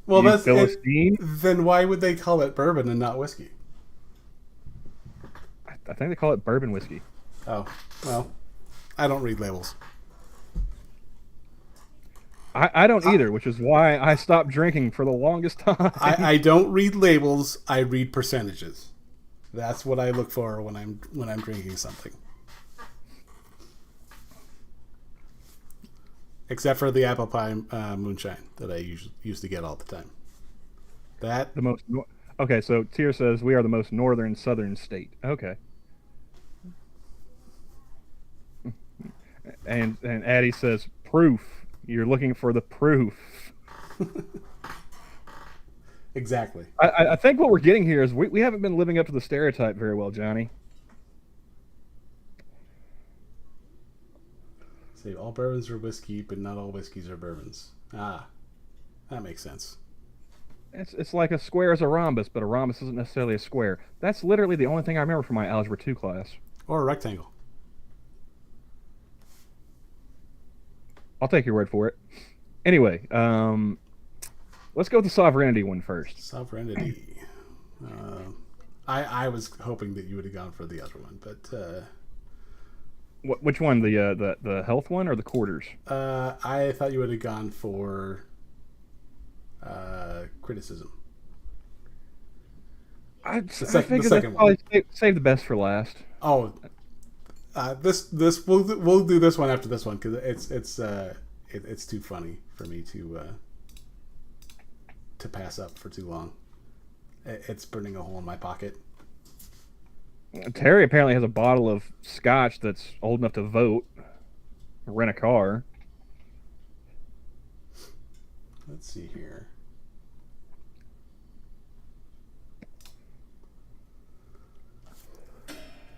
Well, You that's it. Philistine. Then why would they call it bourbon and not whiskey? I think they call it bourbon whiskey. Oh, well, I don't read labels. I don't either, which is why I stopped drinking for the longest time. I don't read labels. I read percentages. That's what I look for when I'm drinking something. Except for the apple pie moonshine that I used to get all the time. That the most. Okay, so Tier says we are the most northern southern state. Okay. And Addie says proof. You're looking for the proof. exactly. I think what we're getting here is we haven't been living up to the stereotype very well, Johnny. Say all bourbons are whiskey, but not all whiskeys are bourbons. Ah, that makes sense. It's like a square is a rhombus, but a rhombus isn't necessarily a square. That's literally the only thing I remember from my Algebra 2 class. Or a rectangle. I'll take your word for it. Anyway, let's go with the sovereignty one first. Sovereignty. I was hoping that you would have gone for the other one, but Which one? The health one or the quarters? I thought you would have gone for criticism. I The figured second that one. probably save the best for last. Oh, this we'll do this one after this one because it's too funny for me to pass up for too long. It's burning a hole in my pocket. Terry apparently has a bottle of scotch that's old enough to vote, rent a car. Let's see here.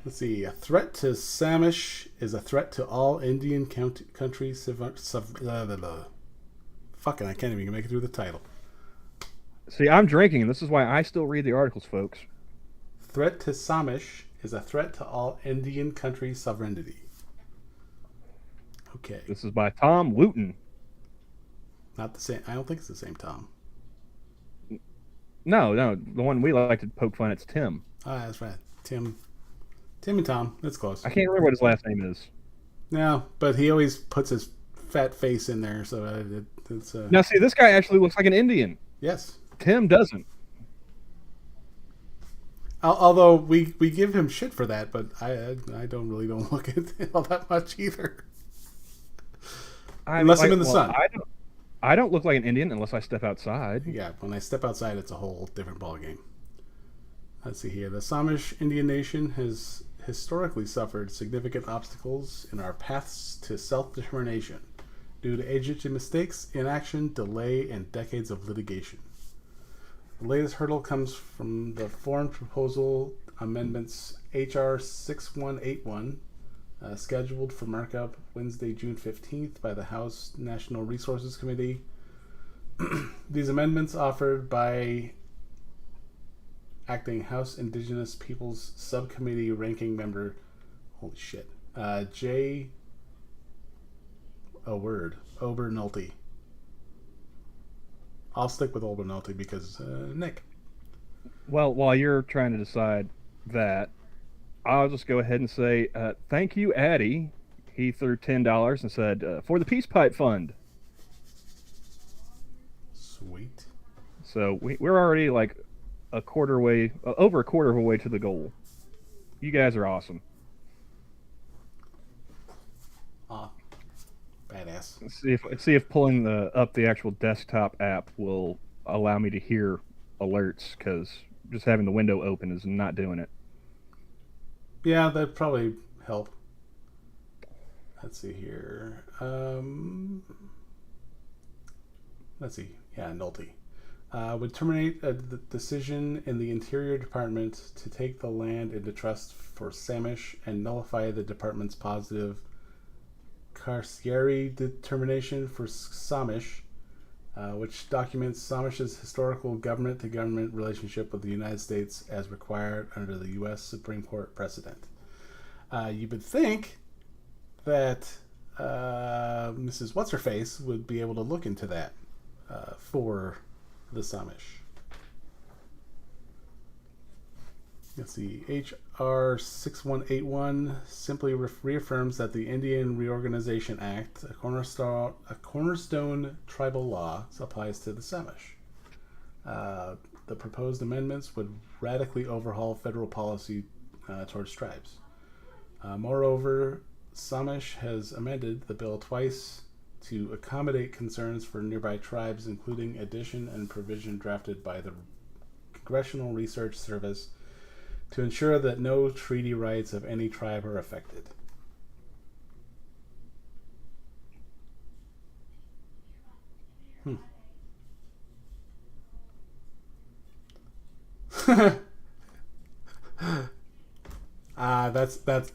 Let's see. A threat to Samish is a threat to all Indian countries. Fucking, I can't even make it through the title. See, I'm drinking, and this is why I still read the articles, folks. Threat to Samish is a threat to all Indian countries' sovereignty. Okay. This is by Tom Wooten. Not the same. I don't think it's the same Tom. No, the one we like to poke fun at is Tim. Ah, that's right. Tim and Tom. That's close. I can't remember what his last name is. No, but he always puts his fat face in there, so it's. Now, see, this guy actually looks like an Indian. Yes. Tim doesn't. Although we give him shit for that, but I don't look at it all that much either. Unless I'm in the sun. I don't look like an Indian unless I step outside. Yeah, when I step outside, it's a whole different ballgame. Let's see here. The Samish Indian nation has historically suffered significant obstacles in our paths to self-determination due to agency mistakes, inaction, delay, and decades of litigation. The latest hurdle comes from the Foreign Proposal Amendments H.R. 6181, scheduled for markup Wednesday, June 15th by the House National Resources Committee. These amendments offered by acting House Indigenous Peoples Subcommittee ranking member. Holy shit. J. A word. Obernolte. I'll stick with Obernolte because Nick. Well, while you're trying to decide that, I'll just go ahead and say thank you, Addy. He threw $10 and said for the Peace Pipe Fund. Sweet. So we're already like over a quarter of a way to the goal. You guys are awesome. Badass. See if pulling up the actual desktop app will allow me to hear alerts, because just having the window open is not doing it. Yeah, that'd probably help. Let's see here. Let's see. Yeah, Nolte. Would terminate a decision in the Interior Department to take the land into trust for Samish and nullify the department's positive carcieri determination for Samish, which documents Samish's historical government-to-government relationship with the United States as required under the U.S. Supreme Court precedent. You would think that Mrs. What's-Her-Face would be able to look into that for the Samish. Let's see. H.R. 6181 simply reaffirms that the Indian Reorganization Act, a cornerstone tribal law, applies to the Samish. The proposed amendments would radically overhaul federal policy towards tribes. Moreover, Samish has amended the bill twice to accommodate concerns for nearby tribes, including addition and provision drafted by the Congressional Research Service to ensure that no treaty rights of any tribe are affected.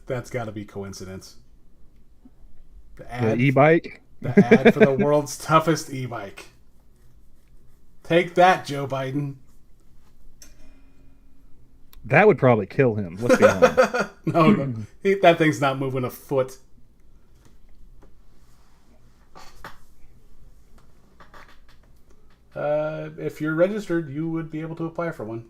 That's got to be coincidence. The e-bike? The ad for the world's toughest e-bike. Take that, Joe Biden. That would probably kill him. Let's be honest. No. That thing's not moving a foot. If you're registered, you would be able to apply for one.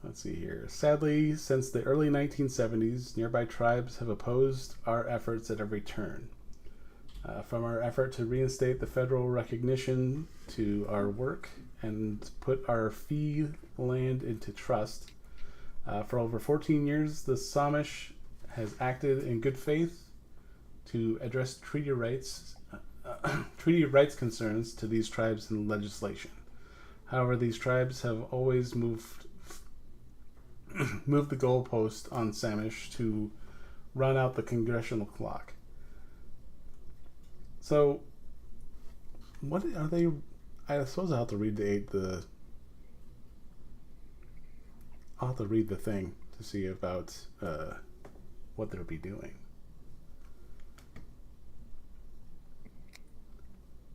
Let's see here. Sadly, since the early 1970s, nearby tribes have opposed our efforts at every turn. From our effort to reinstate the federal recognition to our work and put our fee land into trust. For over 14 years, the Samish has acted in good faith to address treaty rights concerns to these tribes in legislation. However, these tribes have always moved the goalpost on Samish to run out the congressional clock. So, what are they? I suppose I'll have to read I'll have to read the thing to see about what they'll be doing.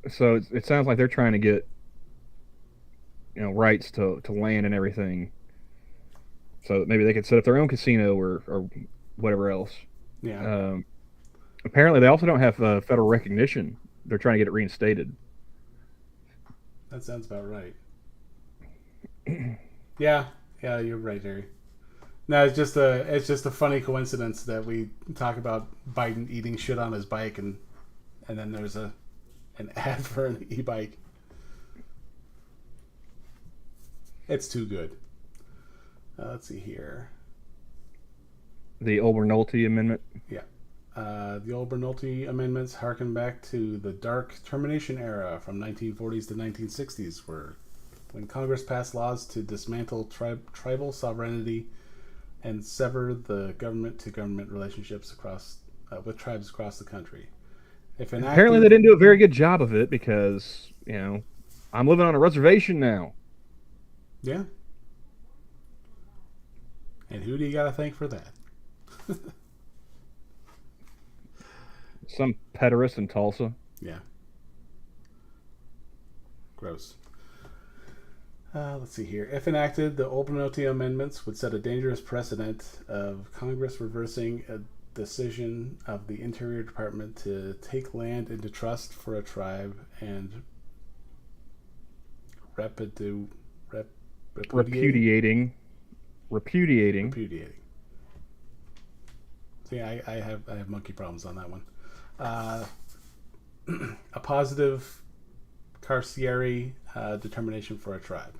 So it sounds like they're trying to get, rights to land and everything, so that maybe they could set up their own casino or whatever else. Yeah. Apparently, they also don't have federal recognition. They're trying to get it reinstated. That sounds about right. Yeah, you're right, Harry. No, it's just a funny coincidence that we talk about Biden eating shit on his bike, and then there's an ad for an e-bike. It's too good. Let's see here. The Obernolte Amendment. Yeah. The Obernolte amendments harken back to the dark termination era from 1940s to 1960s, when Congress passed laws to dismantle tribal sovereignty and sever the government-to-government relationships with tribes across the country. Apparently, they didn't do a very good job of it because, I'm living on a reservation now. Yeah. And who do you got to thank for that? Some pederast in Tulsa. Yeah. Gross. Let's see here. If enacted, the Obernote amendments would set a dangerous precedent of Congress reversing a decision of the Interior Department to take land into trust for a tribe and repudiating. See, I have monkey problems on that one. A positive carcieri determination for a tribe.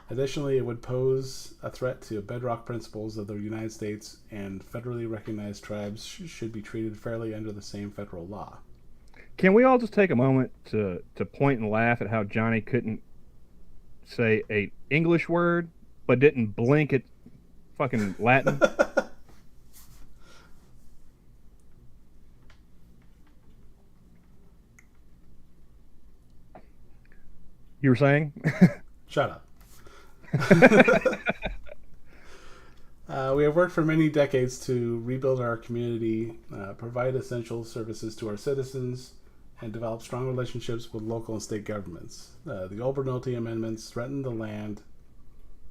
Additionally, it would pose a threat to bedrock principles of the United States, and federally recognized tribes should be treated fairly under the same federal law. Can we all just take a moment to point and laugh at how Johnny couldn't say a English word but didn't blink at fucking Latin? You were saying? Shut up. We have worked for many decades to rebuild our community, provide essential services to our citizens, and develop strong relationships with local and state governments. The Obernote amendments threaten the land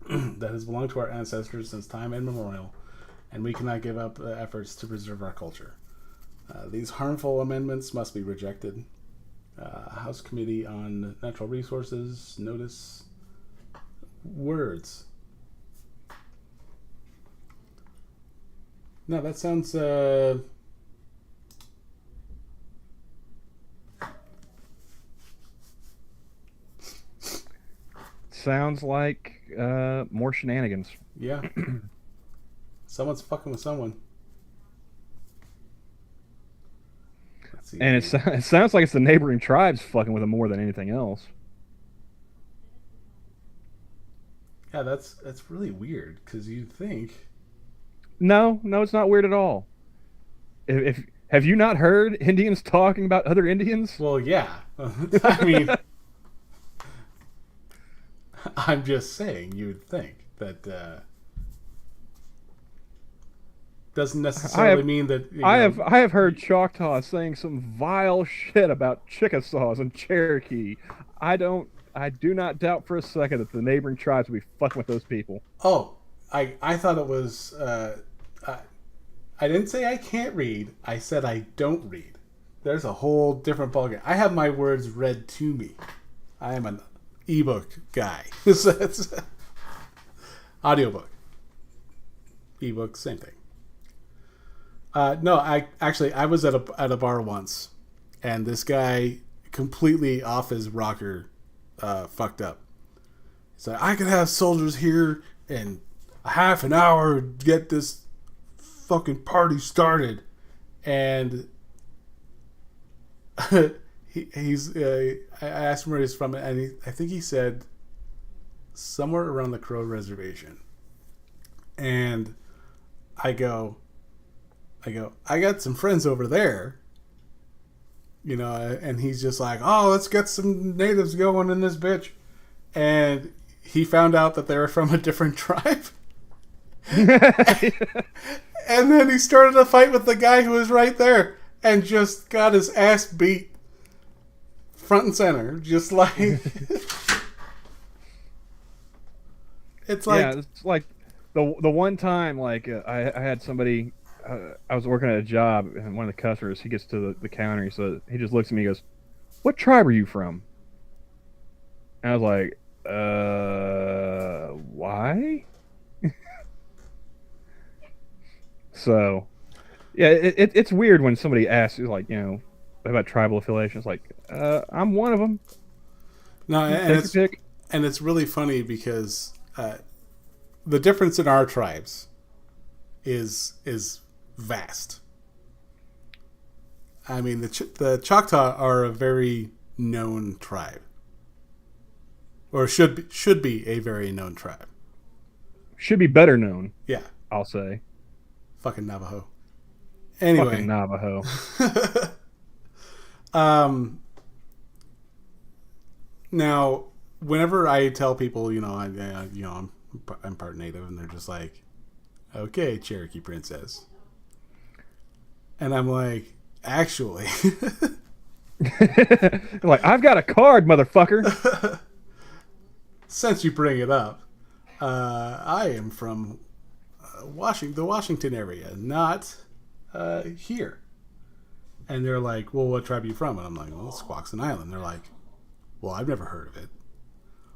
that has belonged to our ancestors since time immemorial, and we cannot give up efforts to preserve our culture. These harmful amendments must be rejected. House Committee on Natural Resources notice words. No, that sounds sounds like more shenanigans. Yeah. Someone's fucking with someone. Let's see. And it sounds like it's the neighboring tribes fucking with them more than anything else. Yeah, that's really weird because you'd think. No, it's not weird at all. If have you not heard Indians talking about other Indians? Well, yeah. I mean, I'm just saying you would think that doesn't necessarily mean that. I have heard Choctaws saying some vile shit about Chickasaws and Cherokee. I do not doubt for a second that the neighboring tribes will be fucking with those people. Oh, I thought it was. I didn't say I can't read. I said I don't read. There's a whole different ballgame. I have my words read to me. I am an ebook guy. So that's audiobook. Ebook, same thing. No, I was at a bar once, and this guy completely off his rocker, fucked up. He's like, I could have soldiers here in a half an hour to get this fucking party started, and he's. I asked him where he's from, and I think he said somewhere around the Crow Reservation, and I go, I got some friends over there, you know, and he's just like, oh, let's get some natives going in this bitch. And he found out that they were from a different tribe. And then he started a fight with the guy who was right there and just got his ass beat front and center. Just like, it's like, yeah, it's like the one time, like, I had somebody, I was working at a job, and one of the customers, he gets to the counter, so he just looks at me and goes, what tribe are you from? And I was like, why? So, yeah, it's weird when somebody asks you, like, you know, about tribal affiliation. It's like, I'm one of them. No, and it's really funny because the difference in our tribes is vast. I mean, the Choctaw are a very known tribe, or should be a very known tribe. Should be better known. Yeah, I'll say. Fucking Navajo. Anyway, fucking Navajo. Now, whenever I tell people, you know, I'm part Native, and they're just like, okay, Cherokee Princess. And I'm like, actually. Like, I've got a card, motherfucker. since you bring it up, I am from the Washington area, not here. And they're like, well, what tribe are you from? And I'm like, well, Squaxin Island. They're like, well, I've never heard of it.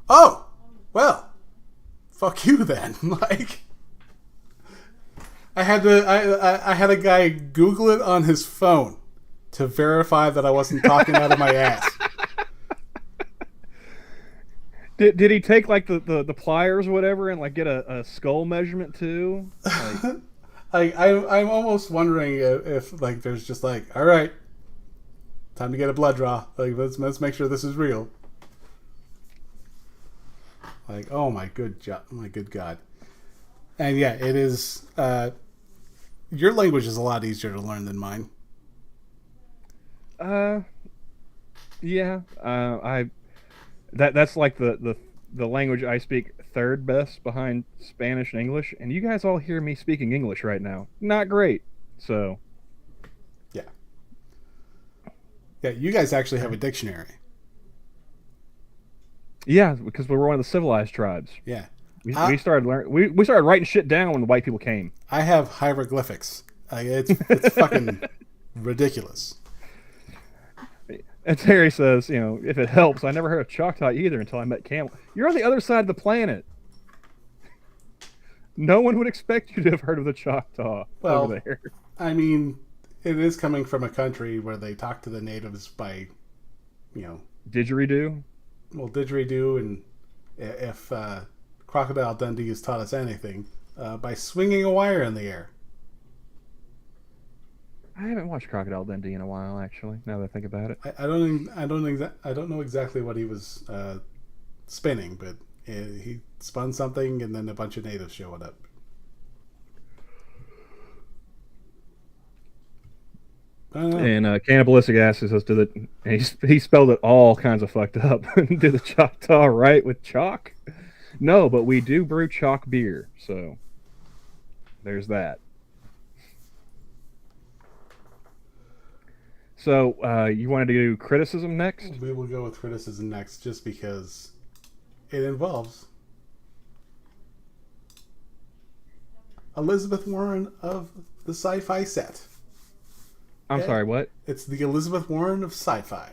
Oh, well, fuck you then. Like, I had a guy Google it on his phone to verify that I wasn't talking out of my ass. Did he take like the pliers or whatever and like get a skull measurement too? Like, I'm almost wondering if like there's just like, all right, time to get a blood draw. Like let's make sure this is real. Like, oh my good God. And yeah, it is. Your language is a lot easier to learn than mine. Yeah. That's like the language I speak third best behind Spanish and English, and you guys all hear me speaking English right now. Not great. So. Yeah. Yeah, you guys actually have a dictionary. Yeah, because we were one of the civilized tribes. Yeah. We started we started writing shit down when the white people came. I have hieroglyphics. It's fucking ridiculous. And Terry says, you know, if it helps, I never heard of Choctaw either until I met Camel. You're on the other side of the planet. No one would expect you to have heard of the Choctaw over there. I mean, it is coming from a country where they talk to the natives by, you know... Didgeridoo? Well, didgeridoo, and if Crocodile Dundee has taught us anything, by swinging a wire in the air. I haven't watched Crocodile Dundee in a while, actually. Now that I think about it, I don't know exactly what he was spinning, but he spun something, and then a bunch of natives showed up. And Cannibalistic asks us, and he spelled it all kinds of fucked up. Do the Choctaw right with chalk? No, but we do brew chalk beer, so there's that. So, you wanted to do criticism next? We will go with criticism next, just because it involves Elizabeth Warren of the Sci-Fi set. I'm sorry, what? It's the Elizabeth Warren of Sci-Fi.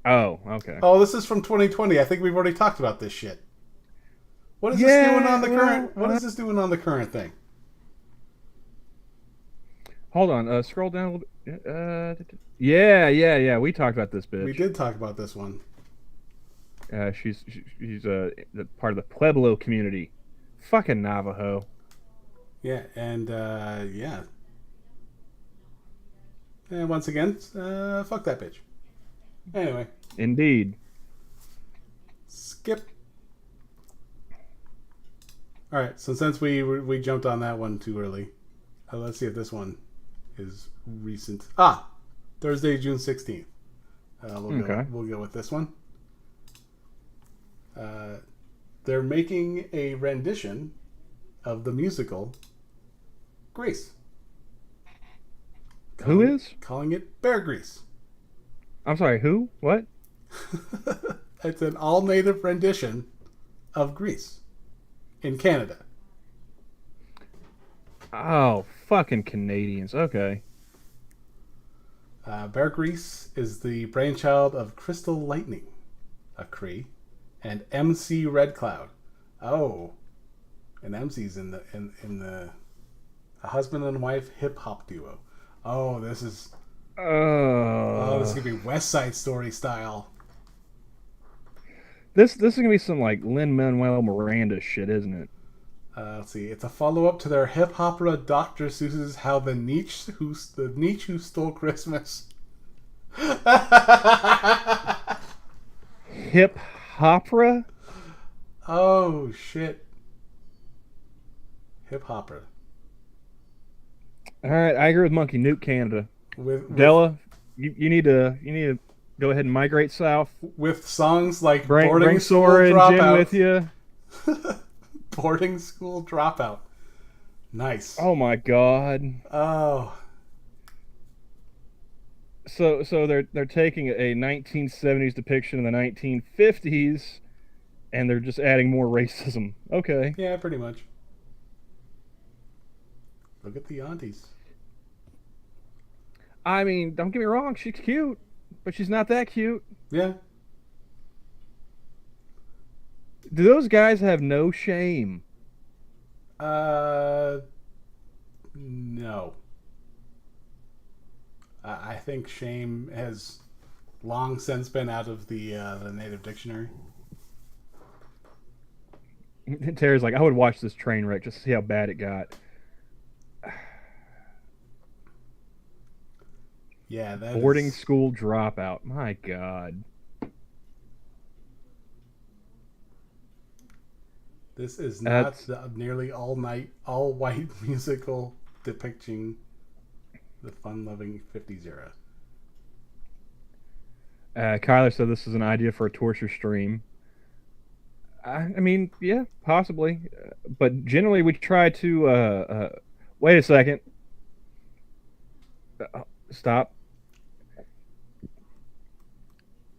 Oh, okay. Oh, this is from 2020. I think we've already talked about this shit. What is this doing on the current? What is this doing on the current thing? Hold on. Scroll down a little bit. Yeah. We talked about this bitch. We did talk about this one. She's part of the Pueblo community. Fucking Navajo. Yeah, and yeah. And once again, fuck that bitch. Anyway. Indeed. Skip. All right. So since we jumped on that one too early, let's see if this one is recent. Thursday, June 16th. We'll go with this one. They're making a rendition of the musical Grease. Who is? Calling it Bear Grease. I'm sorry, who? What? It's an all-native rendition of Grease in Canada. Oh, fucking Canadians. Okay. Bear Grease is the brainchild of Crystal Lightning, a Cree, and MC Red Cloud. Oh, and MC's in the a husband and wife hip hop duo. Oh, this is. Oh, this is gonna be West Side Story style. This is gonna be some like Lin-Manuel Miranda shit, isn't it? Let's see. It's a follow-up to their hip opera Dr. Seuss's "How the Nietzsche Who Stole Christmas." Hip opera? Oh shit! Hip opera. All right, I agree with Monkey. Nuke Canada. With Della, you need to go ahead and migrate south with songs like bring Sora and Jim with you. Boarding School Dropout. Nice. Oh my god. Oh. So they're taking a 1970s depiction of the 1950s and they're just adding more racism. Okay. Yeah, pretty much. Look at the aunties. I mean, don't get me wrong, she's cute, but she's not that cute. Yeah. Do those guys have no shame? No. I think shame has long since been out of the native dictionary. Terry's like, I would watch this train wreck just to see how bad it got. Yeah, that Boarding school dropout. My God. This is not the nearly all white musical depicting the fun-loving 50s era. Kyler said this is an idea for a torture stream. I mean, yeah, possibly. But generally, we try to. Wait a second. Stop.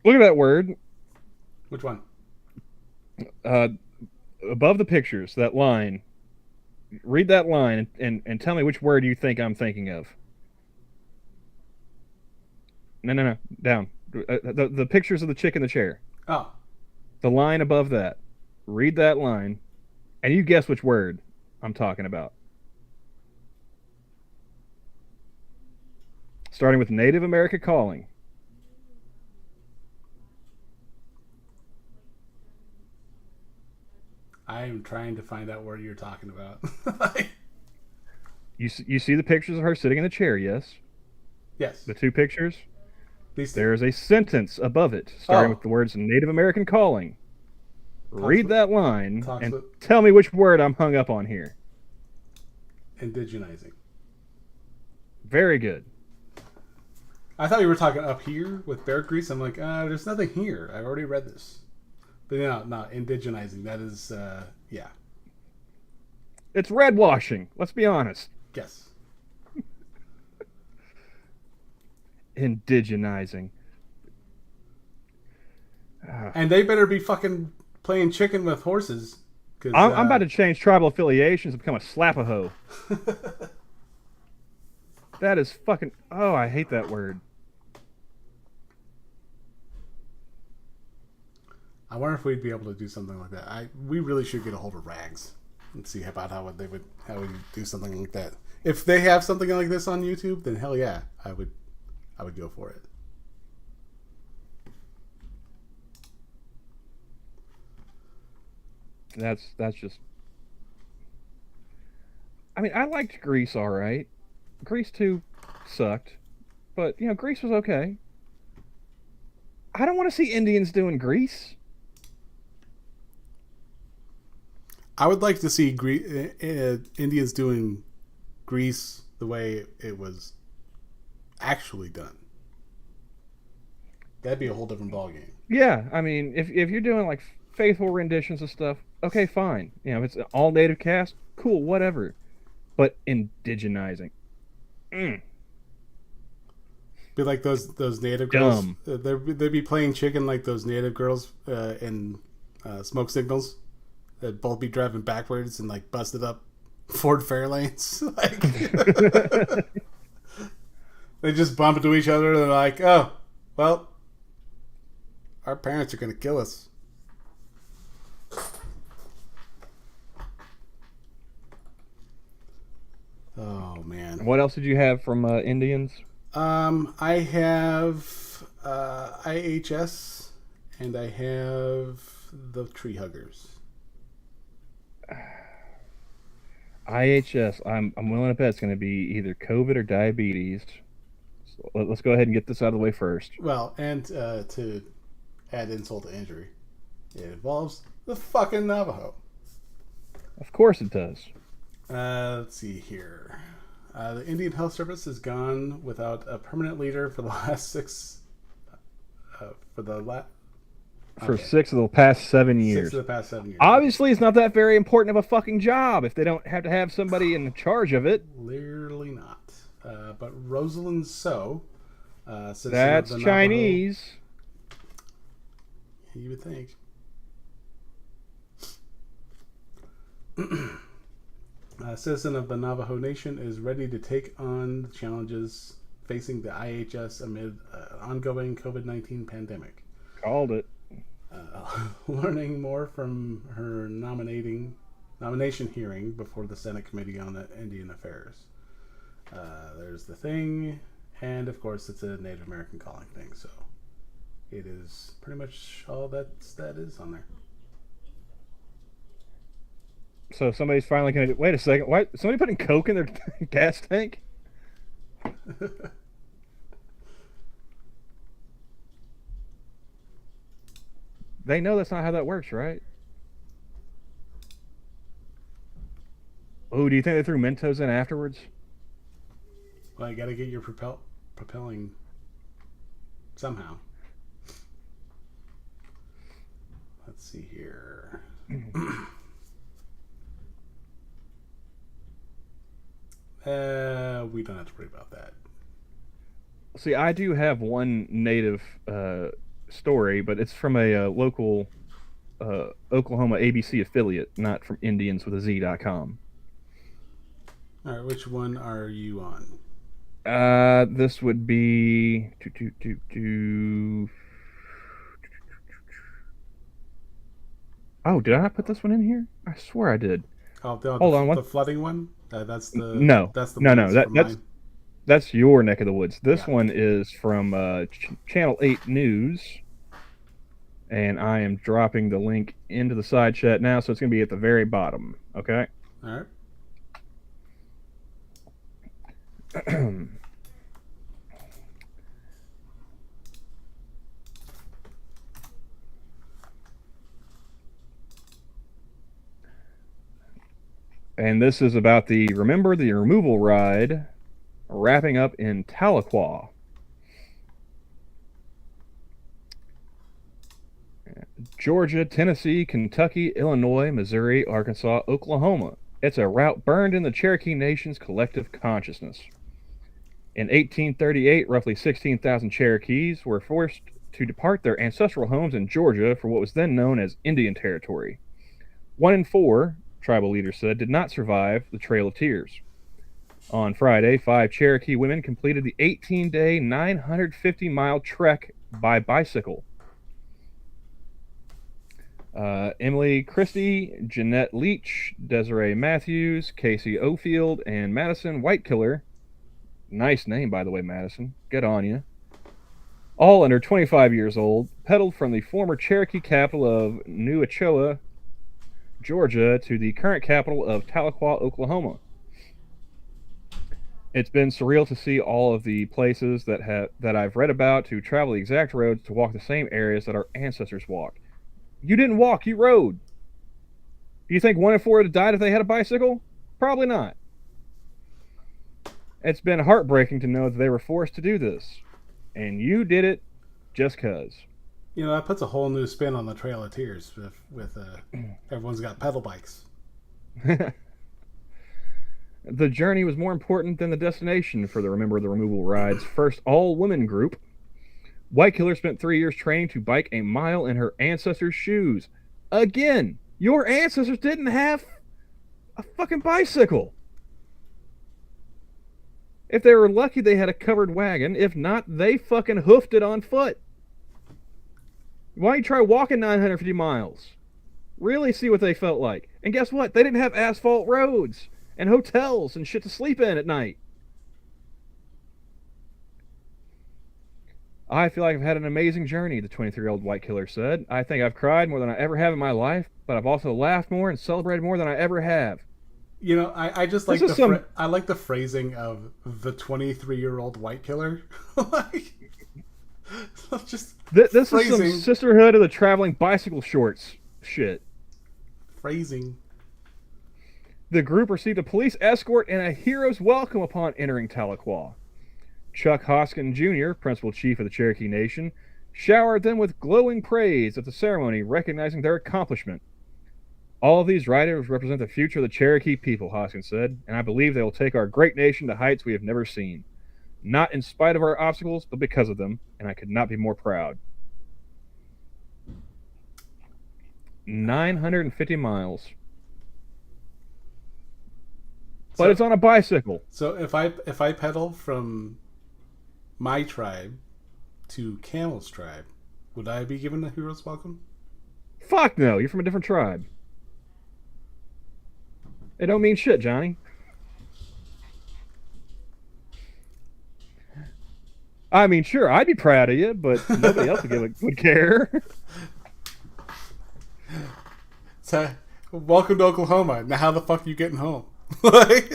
Look at that word. Which one? Above the pictures, that line. Read that line and tell me which word you think I'm thinking of. No. Down. The pictures of the chick in the chair. Oh. The line above that. Read that line, and you guess which word I'm talking about. Starting with Native America calling. I am trying to find out what you're talking about. You see the pictures of her sitting in the chair, yes? Yes. The two pictures? These two. There's a sentence above it, starting with the words Native American calling. Read that line and tell me which word I'm hung up on here. Indigenizing. Very good. I thought you were talking up here with bear grease. I'm like, there's nothing here. I've already read this. But no, indigenizing. That is, yeah. It's red washing. Let's be honest. Yes. Indigenizing. And they better be fucking playing chicken with horses. I'm about to change tribal affiliations and become a slap-a-hoe. That is fucking... Oh, I hate that word. I wonder if we'd be able to do something like that. We really should get a hold of Rags and see about how we do something like that. If they have something like this on YouTube, then hell yeah, I would go for it. That's just... I mean, I liked Grease all right. Grease 2 sucked. But, Grease was okay. I don't want to see Indians doing Grease. I would like to see Indians doing Grease the way it was actually done. That'd be a whole different ballgame. Yeah, I mean, if you're doing like faithful renditions of stuff, okay, fine. If it's an all native cast, cool, whatever. But indigenizing, be like those native girls. They'd be playing chicken like those native girls in Smoke Signals. They'd both be driving backwards and like busted up Ford Fairlanes. They just bump into each other and they're like, oh, well, our parents are going to kill us. Oh, man. What else did you have from Indians? I have IHS and I have the Tree Huggers. IHS, I'm willing to bet it's going to be either COVID or diabetes. So let's go ahead and get this out of the way first. Well, and to add insult to injury, it involves the fucking Navajo. Of course it does. Let's see here. The Indian Health Service has gone without a permanent leader for the last 6 6 of the past 7 years. 6 of the past 7 years. Obviously, it's not that very important of a fucking job if they don't have to have somebody in charge of it. Clearly not. But Rosalind So, that's Chinese. You would think. A citizen of the Navajo Nation is ready to take on the challenges facing the IHS amid ongoing COVID-19 pandemic. Called it. Learning more from her nomination hearing before the Senate Committee on Indian Affairs. There's the thing, and of course it's a Native American calling thing, so it is pretty much all that is on there. So somebody's finally going to... Wait a second. Why? Somebody putting Coke in their gas tank? They know that's not how that works, right? Oh, do you think they threw Mentos in afterwards? Well, you got to get your propelling somehow. Let's see here. We don't have to worry about that. See, I do have one native story, but it's from a local Oklahoma ABC affiliate, not from IndiansWithAZ.com. All right, which one are you on? This would be Oh, did I not put this one in here? I swear I did. Oh, Hold on, the flooding one. That's the no. That's the no. That's your neck of the woods. This Yeah. one is from Channel 8 News, and I am dropping the link into the side chat now, so it's going to be at the very bottom. Okay. All right. And this is about the removal ride wrapping up in Tahlequah. Georgia, Tennessee, Kentucky, Illinois, Missouri, Arkansas, Oklahoma. It's a route burned in the Cherokee Nation's collective consciousness. In 1838, roughly 16,000 Cherokees were forced to depart their ancestral homes in Georgia for what was then known as Indian Territory. 1 in 4, tribal leaders said, did not survive the Trail of Tears. On Friday, 5 Cherokee women completed the 18-day, 950-mile trek by bicycle. Emily Christie, Jeanette Leach, Desiree Matthews, Casey Ofield, and Madison Whitekiller. Nice name, by the way, Madison. Good on you. All under 25 years old, pedaled from the former Cherokee capital of Newachowah, Georgia, to the current capital of Tahlequah, Oklahoma. It's been surreal to see all of the places that I've read about, to travel the exact roads, to walk the same areas that our ancestors walked. You didn't walk, you rode. Do you think 1 in 4 would have died if they had a bicycle? Probably not. It's been heartbreaking to know that they were forced to do this. And you did it just 'cause. You know, that puts a whole new spin on the Trail of Tears with everyone's got pedal bikes. The journey was more important than the destination for the Remember the Removal Ride's first all-women group. Whitekiller spent 3 years training to bike a mile in her ancestors' shoes. Again, your ancestors didn't have a fucking bicycle. If they were lucky, they had a covered wagon. If not, they fucking hoofed it on foot. Why don't you try walking 950 miles? Really see what they felt like. And guess what? They didn't have asphalt roads and hotels and shit to sleep in at night. I feel like I've had an amazing journey, the 23-year-old Whitekiller said. I think I've cried more than I ever have in my life, but I've also laughed more and celebrated more than I ever have. You know, I just like I like the phrasing of the 23-year-old Whitekiller. Like, just this is some Sisterhood of the Traveling Bicycle Shorts shit. Phrasing. The group received a police escort and a hero's welcome upon entering Tahlequah. Chuck Hoskin Jr., Principal Chief of the Cherokee Nation, showered them with glowing praise at the ceremony, recognizing their accomplishment. All of these riders represent the future of the Cherokee people, Hoskin said, and I believe they will take our great nation to heights we have never seen. Not in spite of our obstacles, but because of them, and I could not be more proud. 950 miles. but it's on a bicycle. So if I pedal from my tribe to Camel's tribe, would I be given a hero's welcome? Fuck no, you're from a different tribe. It don't mean shit, Johnny. I mean, sure, I'd be proud of you, but nobody else would care. So, welcome to Oklahoma. Now, how the fuck are you getting home? Like,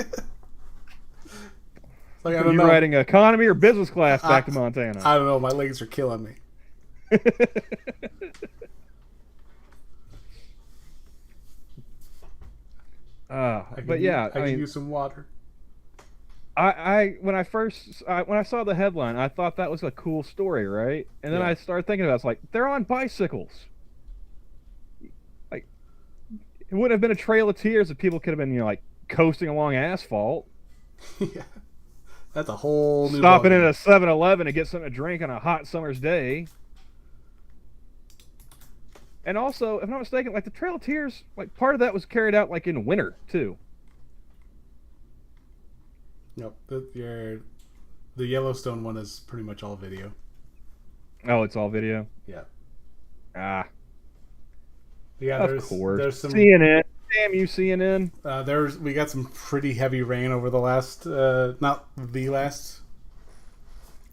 I Are don't you know. riding economy or business class back to Montana? I don't know. My legs are killing me. But yeah, I can use some water. when I saw the headline, I thought that was a cool story, right? And then Yeah. I started thinking about it, it's like they're on bicycles. Like it wouldn't have been a trail of tears if people could have been like coasting along asphalt, Yeah, that's a whole new stopping at ballgame. a 7-Eleven to get something to drink on a hot summer's day. And also, if I'm not mistaken, like the Trail of Tears, like part of that was carried out like in winter too. Nope. The Yellowstone one is pretty much all video. Oh, it's all video. Yeah. Ah, Yeah. of course. There's some. CNN. Damn you, CNN. We got some pretty heavy rain over the last, not the last.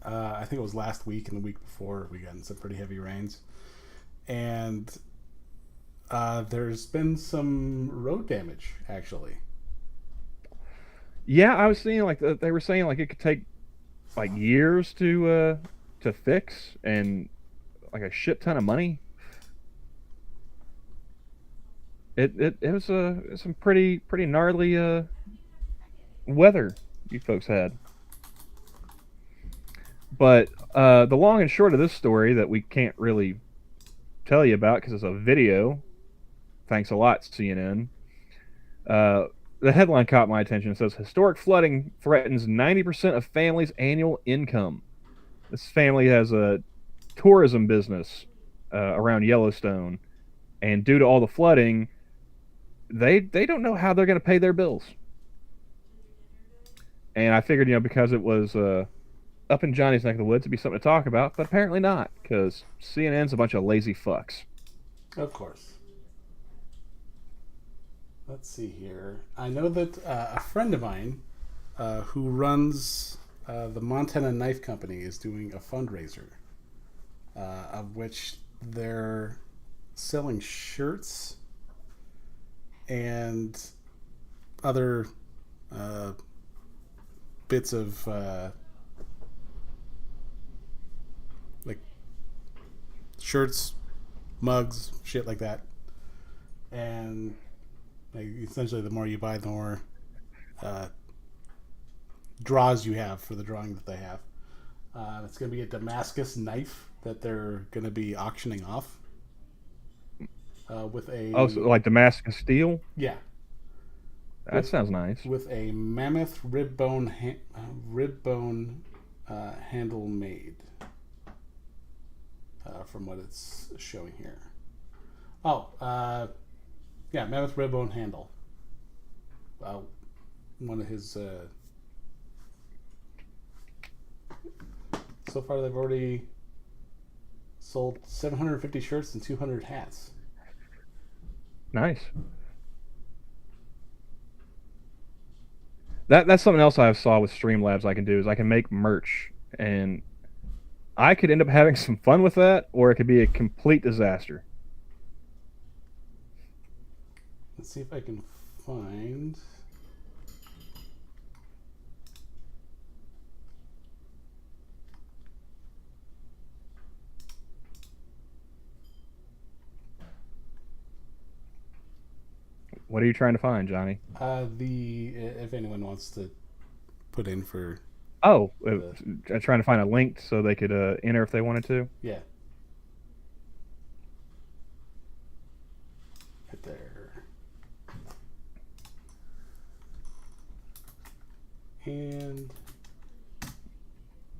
I think it was last week and the week before we got some pretty heavy rains, and there's been some road damage actually. Yeah, I was seeing like they were saying like it could take like years to fix and like a shit ton of money. It was some pretty gnarly weather you folks had. But the long and short of this story that we can't really tell you about because it's a video. Thanks a lot, CNN. The headline caught my attention. It says, historic flooding threatens 90% of families' annual income. This family has a tourism business around Yellowstone. And due to all the flooding, they don't know how they're going to pay their bills. And I figured, because it was up in Johnny's neck of the woods, it'd be something to talk about. But apparently not, because CNN's a bunch of lazy fucks. Of course. Let's see here. I know that a friend of mine who runs the Montana Knife Company is doing a fundraiser of which they're selling shirts and other bits of like shirts, mugs, shit like that. And like, essentially, the more you buy, the more draws you have for the drawing that they have. It's going to be a Damascus knife that they're going to be auctioning off with a... Oh, so like Damascus steel? Yeah. That sounds nice. With a mammoth rib bone handle made, from what it's showing here. Yeah, mammoth rib bone handle. One of his... so far, they've already sold 750 shirts and 200 hats. Nice. That's something else I saw with Streamlabs I can do is I can make merch, and I could end up having some fun with that, or it could be a complete disaster. Let's see if I can find... What are you trying to find, Johnny? If anyone wants to put in for... Oh, trying to find a link so they could enter if they wanted to. Yeah. Right there. And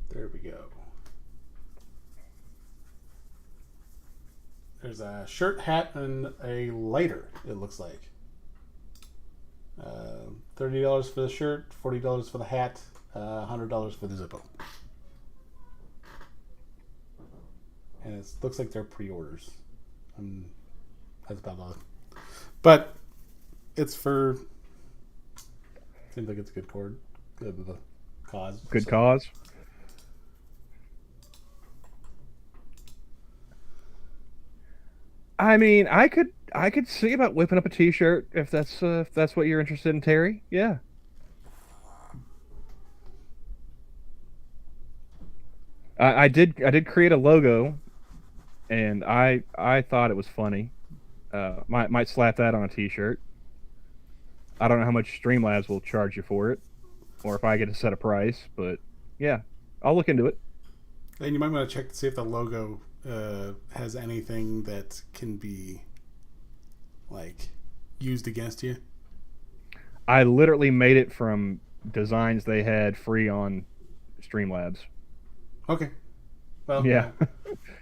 there we go. There's a shirt, hat, and a lighter, it looks like. $30 for the shirt, $40 for the hat, $100 for the Zippo. And it looks like they're pre-orders. That's about all. But it's for... Seems like it's a good cause. Good cause. I mean, I could see about whipping up a T-shirt if that's what you're interested in, Terry. Yeah. I did create a logo, and I thought it was funny. Might slap that on a T-shirt. I don't know how much Streamlabs will charge you for it, or if I get to set a price. But yeah, I'll look into it. And you might want to check to see if the logo has anything that can be like used against you. I literally made it from designs they had free on Streamlabs. Okay. Well, yeah.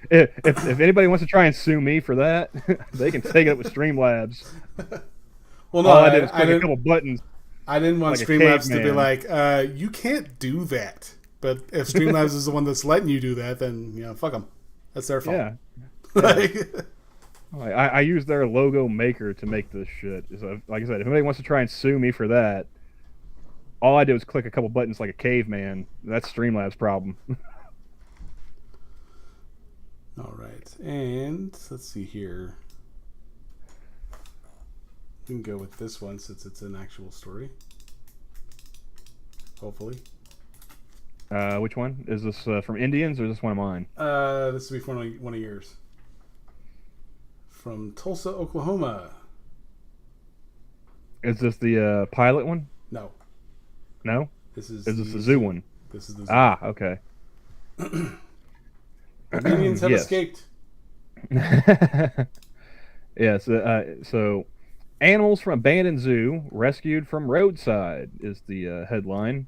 if anybody wants to try and sue me for that, they can take it up with Streamlabs. Well, no, all I did was click a couple buttons. I didn't want like Streamlabs to be like, you can't do that. But if Streamlabs is the one that's letting you do that, then fuck them. That's their fault. Yeah. I use their logo maker to make this shit. So, like I said, if anybody wants to try and sue me for that, all I did was click a couple buttons like a caveman. That's Streamlabs' problem. All right, and let's see here. We can go with this one since it's an actual story. Hopefully. Which one? Is this from Indians or is this one of mine? This will be from one of yours. From Tulsa, Oklahoma. Is this the pilot one? No. No? Is this the zoo one? This is the zoo. Ah, okay. Indians have escaped. Yeah, so animals from abandoned zoo rescued from roadside is the headline.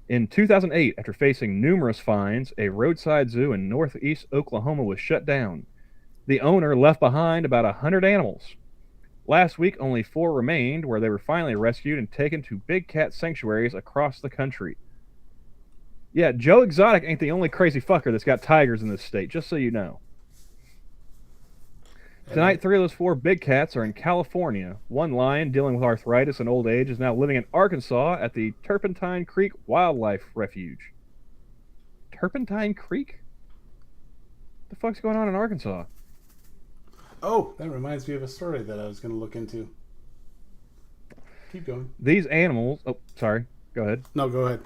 In 2008, after facing numerous fines, a roadside zoo in northeast Oklahoma was shut down. The owner left behind about 100 animals. Last week, only 4 remained, where they were finally rescued and taken to big cat sanctuaries across the country. Yeah, Joe Exotic ain't the only crazy fucker that's got tigers in this state, just so you know. Tonight, 3 of those 4 big cats are in California. One lion, dealing with arthritis and old age, is now living in Arkansas at the Turpentine Creek Wildlife Refuge. Turpentine Creek? What the fuck's going on in Arkansas? Oh, that reminds me of a story that I was going to look into. Keep going. These animals... Oh, sorry. Go ahead. No, go ahead.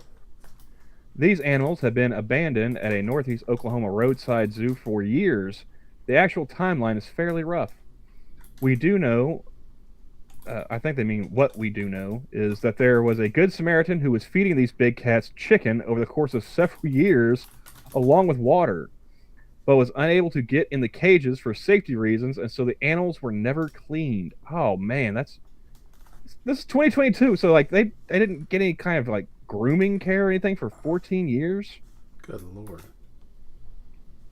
These animals have been abandoned at a northeast Oklahoma roadside zoo for years. The actual timeline is fairly rough. We do know, I think they mean what we do know, is that there was a good Samaritan who was feeding these big cats chicken over the course of several years, along with water, but was unable to get in the cages for safety reasons, and so the animals were never cleaned. Oh man, this is 2022, so like they didn't get any kind of like grooming care or anything for 14 years. Good lord.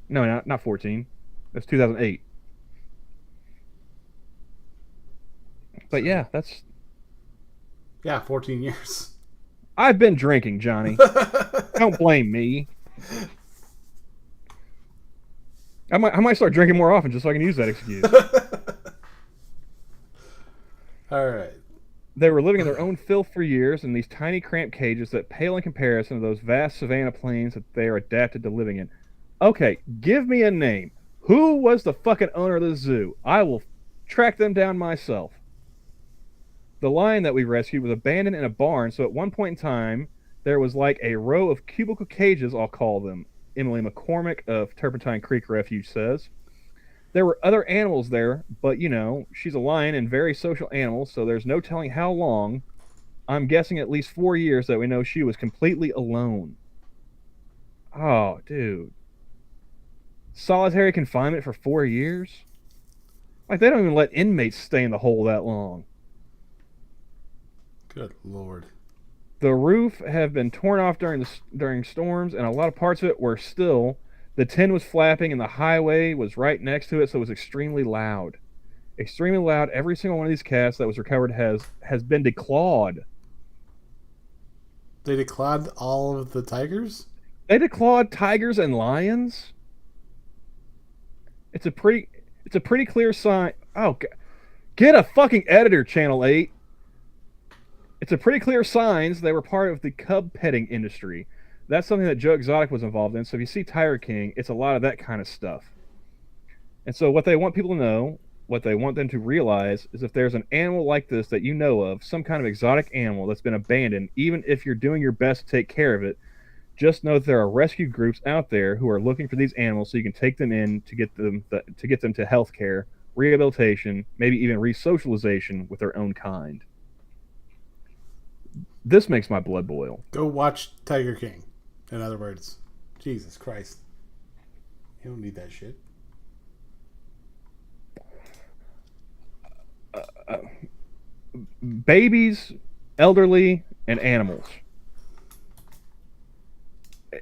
No, not 14. That's 2008. But yeah, that's... Yeah, 14 years. I've been drinking, Johnny. Don't blame me. I might start drinking more often just so I can use that excuse. All right. They were living in their own filth for years in these tiny cramped cages that pale in comparison to those vast savanna plains that they are adapted to living in. Okay, give me a name. Who was the fucking owner of the zoo? I will track them down myself. The lion that we rescued was abandoned in a barn, so at one point in time, there was like a row of cubicle cages, I'll call them. Emily McCormick of Turpentine Creek Refuge says. There were other animals there, but she's a lion and very social animal, so there's no telling how long. I'm guessing at least 4 years that we know she was completely alone. Oh, dude. Solitary confinement for 4 years? Like, they don't even let inmates stay in the hole that long. Good lord. The roof have been torn off during storms, and a lot of parts of it were still. The tin was flapping, and the highway was right next to it, so it was extremely loud. Extremely loud. Every single one of these cats that was recovered has been declawed. They declawed all of the tigers? They declawed tigers and lions. It's a pretty clear sign. Oh, get a fucking editor, Channel 8. It's a pretty clear signs they were part of the cub petting industry. That's something that Joe Exotic was involved in. So if you see Tiger King, it's a lot of that kind of stuff. And so what they want people to know, what they want them to realize, is if there's an animal like this that you know of, some kind of exotic animal that's been abandoned, even if you're doing your best to take care of it, just know that there are rescue groups out there who are looking for these animals so you can take them in to get them to health care, rehabilitation, maybe even re-socialization with their own kind. This makes my blood boil. Go watch Tiger King. In other words, Jesus Christ. You don't need that shit. Babies, elderly, and animals.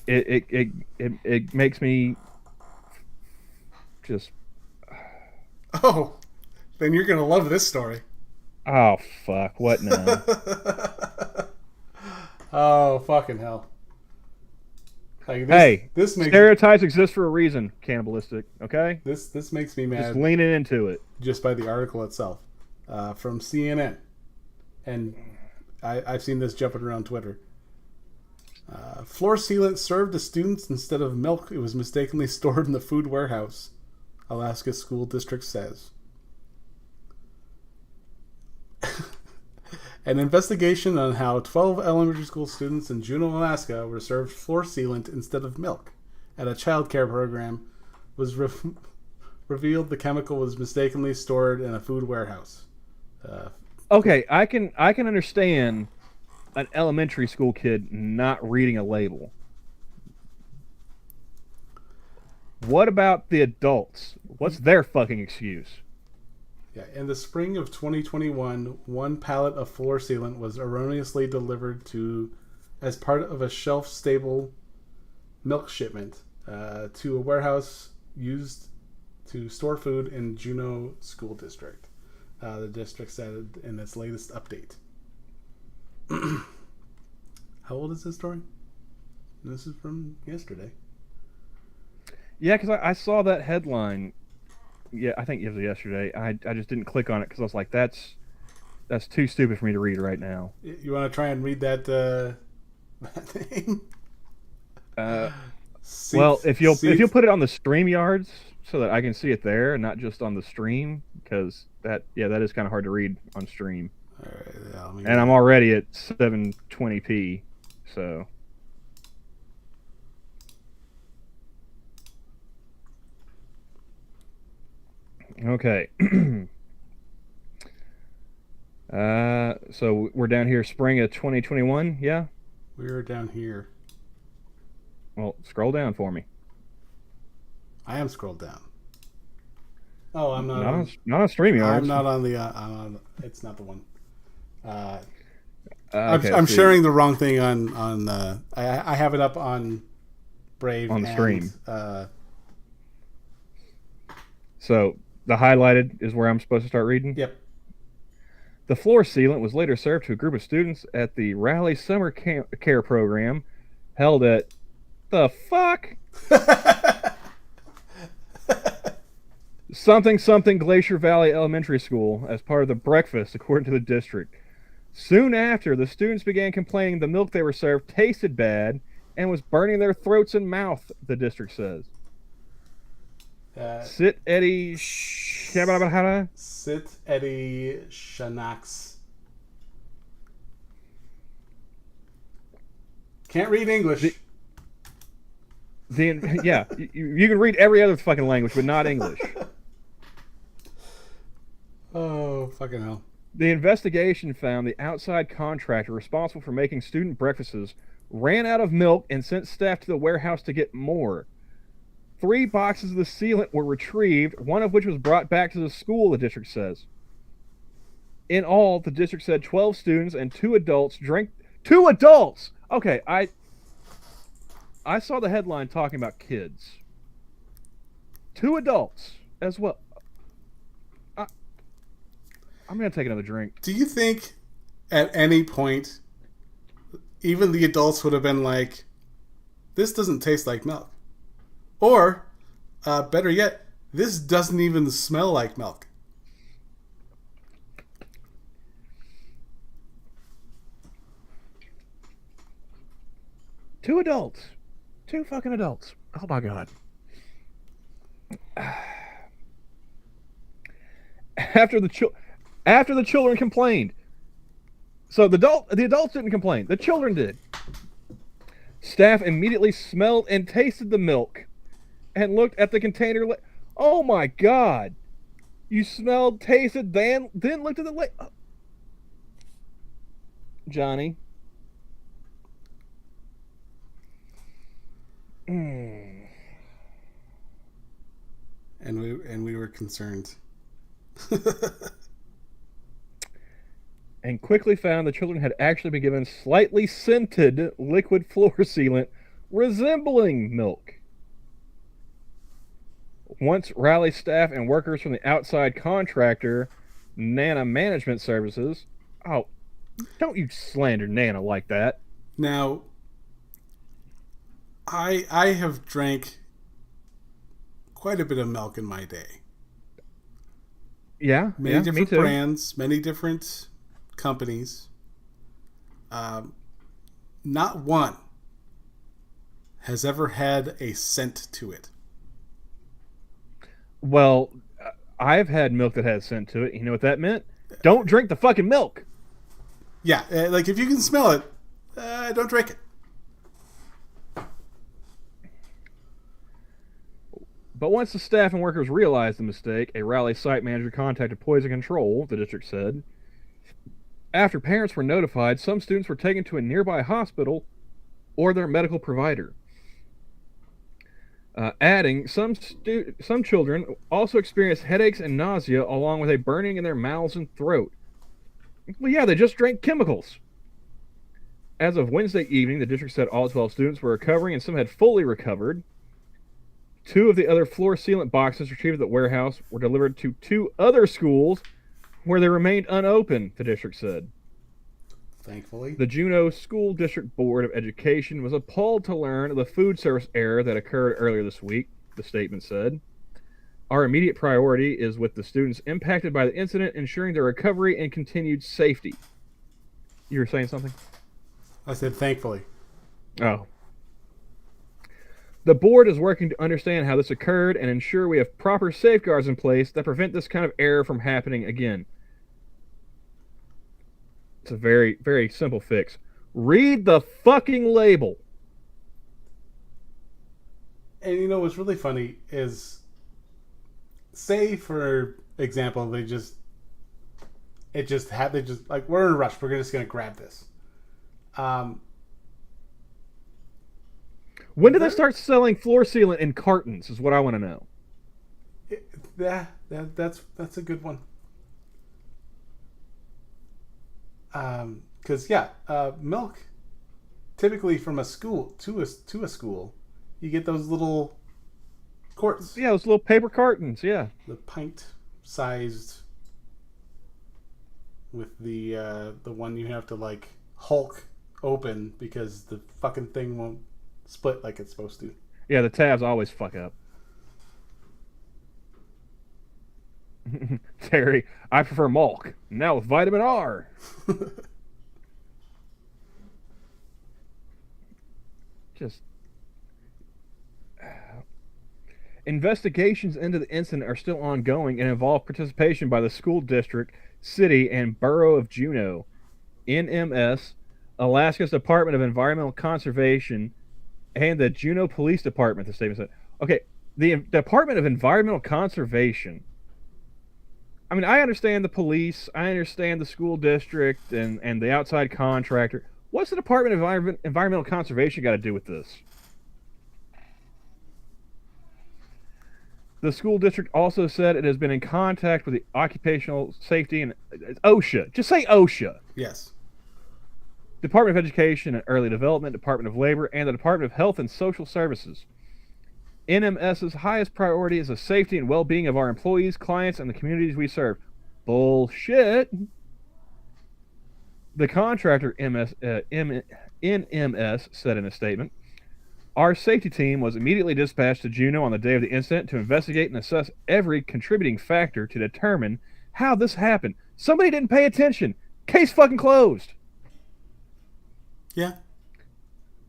It makes me just. Oh, then you're gonna love this story. Oh fuck! What now? Oh fucking hell! Like this makes stereotypes exist for a reason. Cannibalistic, okay? This makes me mad. Just leaning into it. Just by the article itself, from CNN, and I've seen this jumping around Twitter. Floor sealant served to students instead of milk. It was mistakenly stored in the food warehouse. Alaska School District says. An investigation on how 12 elementary school students in Juneau, Alaska were served floor sealant instead of milk at a child care program was revealed the chemical was mistakenly stored in a food warehouse. Okay, I can understand an elementary school kid not reading a label. What about the adults? What's their fucking excuse? Yeah, in the spring of 2021, one pallet of floor sealant was erroneously delivered as part of a shelf-stable milk shipment to a warehouse used to store food in Juneau School District. The district said in its latest update. How old is this story? This is from yesterday. Yeah, because I saw that headline. Yeah, I think it was yesterday. I just didn't click on it because I was like, that's too stupid for me to read right now. You want to try and read that thing? Well, if you'll put it on the StreamYards so that I can see it there and not just on the stream, because that is kind of hard to read on stream. All right, and I'm already at 720p, so. Okay. So we're down here spring of 2021, yeah? We're down here. Well, scroll down for me. I am scrolled down. Oh, I'm not on StreamYard. I'm not on the it's not the one. Okay, I'm sharing the wrong thing on I have it up on Brave on the stream. So the highlighted is where I'm supposed to start reading? Yep. The floor sealant was later served to a group of students at the Raleigh Summer Care Program held at the fuck? something Glacier Valley Elementary School as part of the breakfast, according to the district. Soon after, the students began complaining the milk they were served tasted bad and was burning their throats and mouth, the district says. Sit Eddie Shababahara. Sit Eddie Shanax. Can't read English. You can read every other fucking language, but not English. Oh, fucking hell. The investigation found the outside contractor responsible for making student breakfasts ran out of milk and sent staff to the warehouse to get more. 3 boxes of the sealant were retrieved, one of which was brought back to the school, the district says. In all, the district said 12 students and 2 adults drank... 2 adults! Okay, I saw the headline talking about kids. 2 adults as well. I'm gonna take another drink. Do you think at any point, even the adults would have been like, "This doesn't taste like milk," or better yet, "This doesn't even smell like milk"? Two adults. Two fucking adults. Oh my god. After the children complained. So the adults didn't complain. The children did. Staff immediately smelled and tasted the milk and looked at the container. Oh my god. You smelled, tasted, then looked at the Johnny. And we were concerned. And quickly found the children had actually been given slightly scented liquid floor sealant resembling milk. Once Rally staff and workers from the outside contractor, Nana Management Services... Oh, don't you slander Nana like that. Now, I have drank quite a bit of milk in my day. Yeah, many different me too. brands, many different companies. Not one has ever had a scent to it. Well, I've had milk that has scent to it. You know what that meant? Don't drink the fucking milk. Yeah, like if you can smell it, don't drink it. But once the staff and workers realized the mistake, a Rally site manager contacted Poison Control, the district said. After parents were notified, some students were taken to a nearby hospital or their medical provider. Adding, some children also experienced headaches and nausea along with a burning in their mouths and throat. Well, yeah, they just drank chemicals. As of Wednesday evening, the district said all 12 students were recovering and some had fully recovered. 2 of the other floor sealant boxes retrieved at the warehouse were delivered to 2 other schools where they remained unopened, the district said. Thankfully. The Juneau School District Board of Education was appalled to learn of the food service error that occurred earlier this week, the statement said. Our immediate priority is with the students impacted by the incident, ensuring their recovery and continued safety. You were saying something? I said thankfully. Oh. The board is working to understand how this occurred and ensure we have proper safeguards in place that prevent this kind of error from happening again. It's a very, very simple fix. Read the fucking label. And you know what's really funny is, say for example, they just like, we're in a rush, we're just gonna grab this. When did they start selling floor sealant in cartons? Is what I want to know. That's a good one. Because milk, typically from a school to a school, you get those little quarts. Yeah, those little paper cartons. Yeah, the pint sized, with the one you have to like Hulk open because the fucking thing won't split like it's supposed to. Yeah, the tabs always fuck up. Terry, I prefer milk. Now with vitamin R. Just investigations into the incident are still ongoing and involve participation by the school district, city, and borough of Juneau, NMS, Alaska's Department of Environmental Conservation, and the Juneau Police Department, the statement said. Okay, the Department of Environmental Conservation. I mean, I understand the police, I understand the school district and the outside contractor. What's the Department of Environmental Conservation got to do with this? The school district also said it has been in contact with the Occupational Safety and OSHA. Just say OSHA. Yes. Department of Education and Early Development, Department of Labor, and the Department of Health and Social Services. NMS's highest priority is the safety and well-being of our employees, clients, and the communities we serve. Bullshit. The contractor NMS said in a statement, our safety team was immediately dispatched to Juneau on the day of the incident to investigate and assess every contributing factor to determine how this happened. Somebody didn't pay attention. Case fucking closed. Yeah.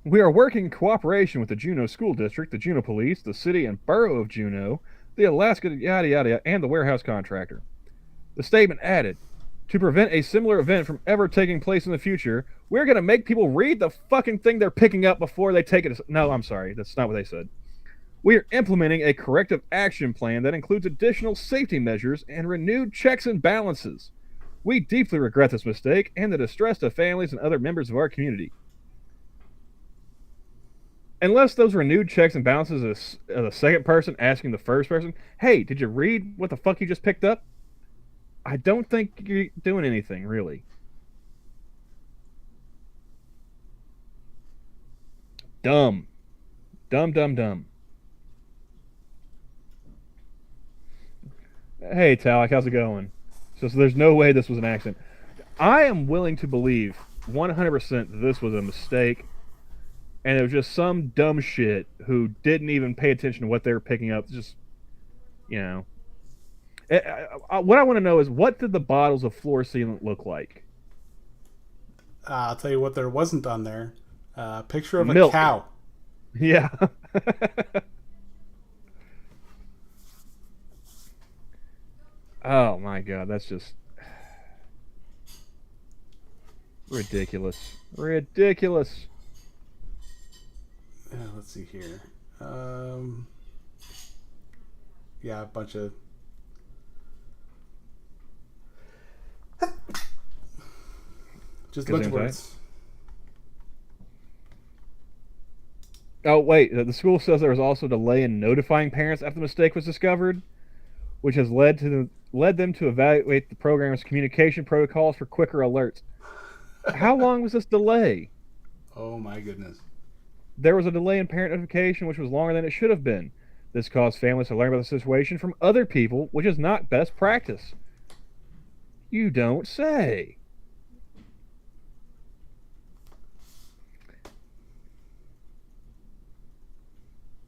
We are working in cooperation with the Juneau School District, the Juneau Police, the City and Borough of Juneau, the Alaska yada yada, and the warehouse contractor. The statement added, to prevent a similar event from ever taking place in the future, we're going to make people read the fucking thing they're picking up before they take it. No, I'm sorry. That's not what they said. We are implementing a corrective action plan that includes additional safety measures and renewed checks and balances. We deeply regret this mistake and the distress of families and other members of our community. Unless those renewed checks and balances is the second person asking the first person, hey, did you read what the fuck you just picked up? I don't think you're doing anything, really. Dumb. Dumb, dumb, dumb. Hey, Talik, how's it going? So there's no way this was an accident. I am willing to believe 100% that this was a mistake, and it was just some dumb shit who didn't even pay attention to what they were picking up. Just, you know. What I want to know is, what did the bottles of floor sealant look like? I'll tell you what there wasn't on there. Picture of Milk. A cow. Yeah. Oh my god, that's just ridiculous. Ridiculous. Let's see here. Yeah, a bunch of... Just a bunch of words. Oh, wait. The school says there was also a delay in notifying parents after the mistake was discovered, which has led them to evaluate the program's communication protocols for quicker alerts. How long was this delay? Oh, my goodness. There was a delay in parent notification, which was longer than it should have been. This caused families to learn about the situation from other people, which is not best practice. You don't say.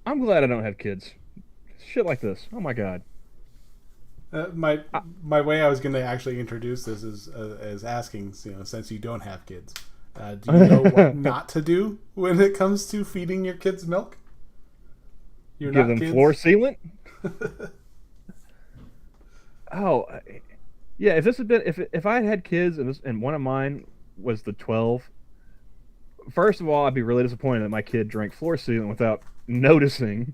I'm glad I don't have kids. Shit like this. Oh my god. My way I was going to actually introduce this is asking, since you don't have kids, do you know what not to do when it comes to feeding your kids milk? Give them kids? Floor sealant? Oh, yeah. If this had been if I had kids and one of mine was the 12, first of all, I'd be really disappointed that my kid drank floor sealant without noticing.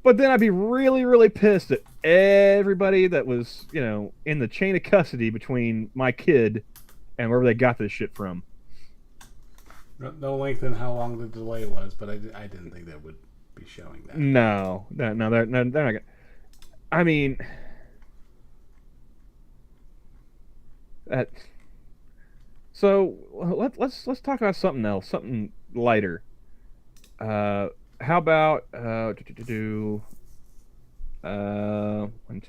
But then I'd be really, really pissed at everybody that was, in the chain of custody between my kid and wherever they got this shit from. No length in how long the delay was, but I didn't think that would be showing that. No, they're not gonna. I mean, that. So let's talk about something else, something lighter. How about 1,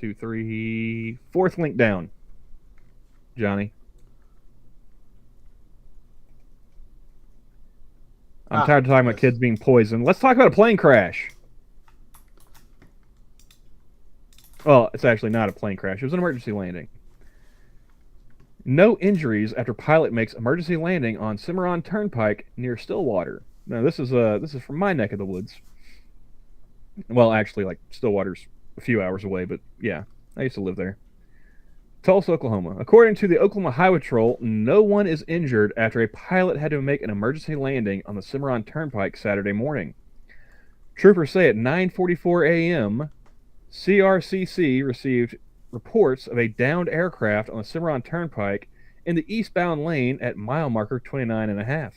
2, 3, fourth link down, Johnny. I'm tired of talking about kids being poisoned. Let's talk about a plane crash. Well, it's actually not a plane crash. It was an emergency landing. No injuries after pilot makes emergency landing on Cimarron Turnpike near Stillwater. Now, this is from my neck of the woods. Well, actually, like, Stillwater's a few hours away, but yeah, I used to live there. Tulsa, Oklahoma. According to the Oklahoma Highway Patrol, no one is injured after a pilot had to make an emergency landing on the Cimarron Turnpike Saturday morning. Troopers say at 9:44 a.m., CRCC received reports of a downed aircraft on the Cimarron Turnpike in the eastbound lane at mile marker 29.5.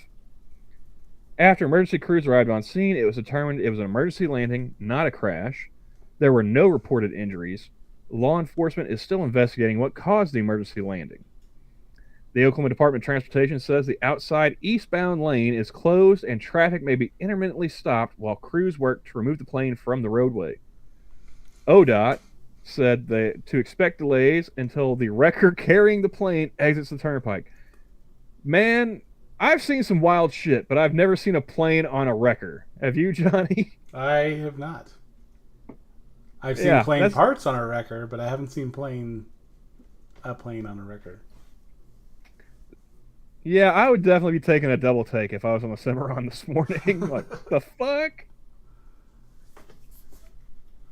After emergency crews arrived on scene, it was determined it was an emergency landing, not a crash. There were no reported injuries. Law enforcement is still investigating what caused the emergency landing. The Oklahoma Department of Transportation says the outside eastbound lane is closed and traffic may be intermittently stopped while crews work to remove the plane from the roadway. ODOT said to expect delays until the wrecker carrying the plane exits the turnpike. Man, I've seen some wild shit, but I've never seen a plane on a wrecker. Have you, Johnny? I have not. I've seen Yeah, plane parts on a wrecker, but I haven't seen a plane on a wrecker. Yeah, I would definitely be taking a double take if I was on the Cimarron this morning. Like, the fuck?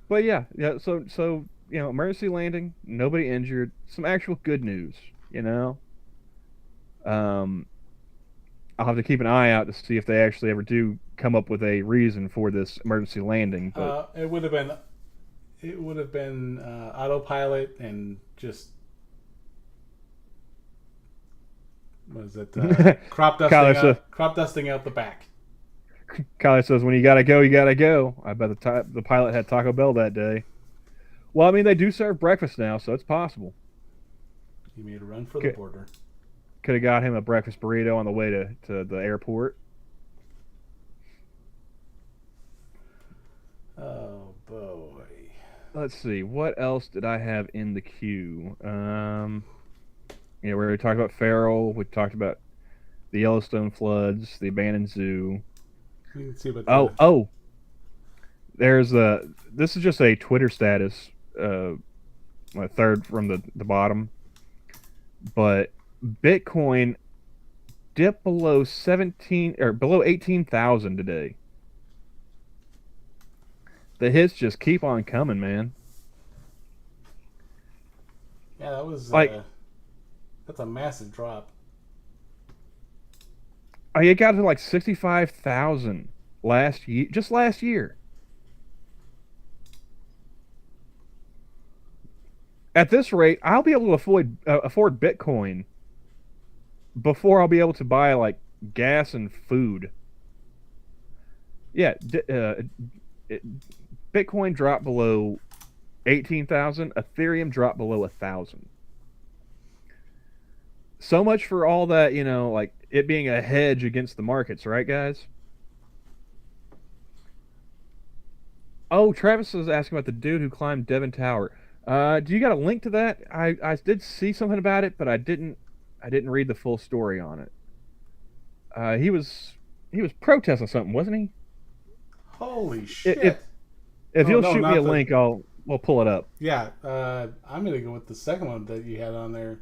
But yeah. So emergency landing, nobody injured, some actual good news. I'll have to keep an eye out to see if they actually ever do come up with a reason for this emergency landing. But it would have been autopilot and just what is it? Crop dusting out the back. Kylie says, "When you gotta go, you gotta go." I bet the pilot had Taco Bell that day. Well, I mean, they do serve breakfast now, so it's possible. He made a run for the border. Could have got him a breakfast burrito on the way to the airport. Oh boy. Let's see. What else did I have in the queue? We already talked about Farrell. We talked about the Yellowstone floods, the abandoned zoo. You can see what. There's this is just a Twitter status, my third from the bottom, but Bitcoin dipped below 18,000 today. The hits just keep on coming, man. Yeah, that was that's a massive drop. It got to like 65,000 last year. At this rate, I'll be able to afford Bitcoin before I'll be able to buy like gas and food. Yeah, Bitcoin dropped below 18,000. Ethereum dropped below 1,000. So much for all that, like it being a hedge against the markets, right, guys? Oh, Travis was asking about the dude who climbed Devon Tower. Do you got a link to that? I did see something about it, but I didn't read the full story on it. He was protesting something, wasn't he? Holy shit! If you'll shoot me a link, we'll pull it up. Yeah, I'm gonna go with the second one that you had on there.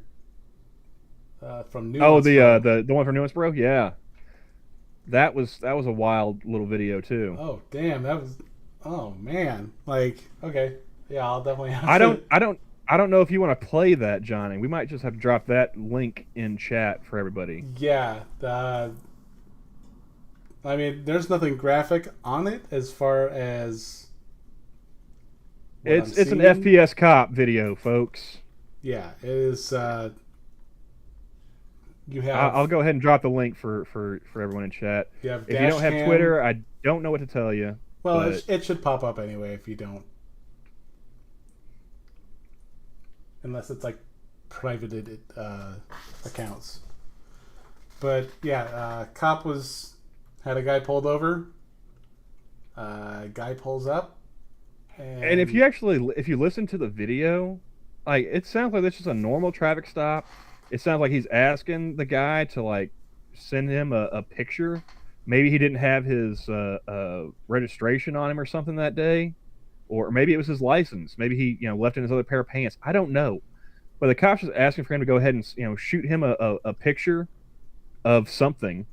From Nuance. Oh, the one from Nuance, bro. Yeah, that was a wild little video too. Oh damn, that was. Oh man, like okay, yeah, I'll definitely. I don't know if you want to play that, Johnny. We might just have to drop that link in chat for everybody. Yeah, I mean, there's nothing graphic on it as far as. It's an FPS cop video, folks. Yeah, it is. You have. I'll go ahead and drop the link for everyone in chat. If you don't have Twitter, I don't know what to tell you. Well, it should pop up anyway if you don't. Unless it's like privated accounts. But yeah, cop had a guy pulled over. Guy pulls up. And if you listen to the video, like it sounds like this is a normal traffic stop. It sounds like he's asking the guy to like send him a picture. Maybe he didn't have his registration on him or something that day, or maybe it was his license. Maybe he left in his other pair of pants. I don't know, but the cops was asking for him to go ahead and shoot him a picture of something.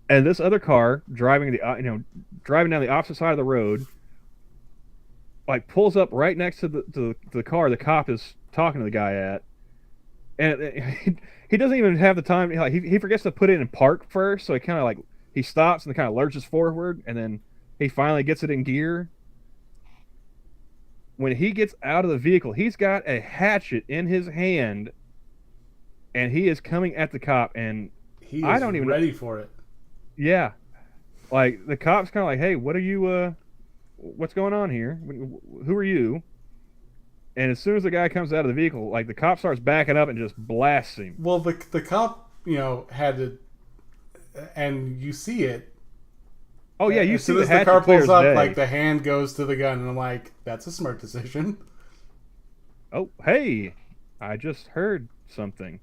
And this other car driving down the opposite side of the road, like pulls up right next to the car the cop is talking to the guy at, and he doesn't even have the time. He forgets to put it in park first, so he kind of like he stops and kind of lurches forward, and then he finally gets it in gear. When he gets out of the vehicle, he's got a hatchet in his hand, and he is coming at the cop, and he is ready for it. Yeah, like the cop's kind of like, "Hey, what are you? What's going on here? Who are you?" And as soon as the guy comes out of the vehicle, like the cop starts backing up and just blasts him. Well, the cop, had to, and you see it. Oh yeah, you see the car pulls up, like the hand goes to the gun, and I'm like, that's a smart decision. Oh, hey! I just heard something.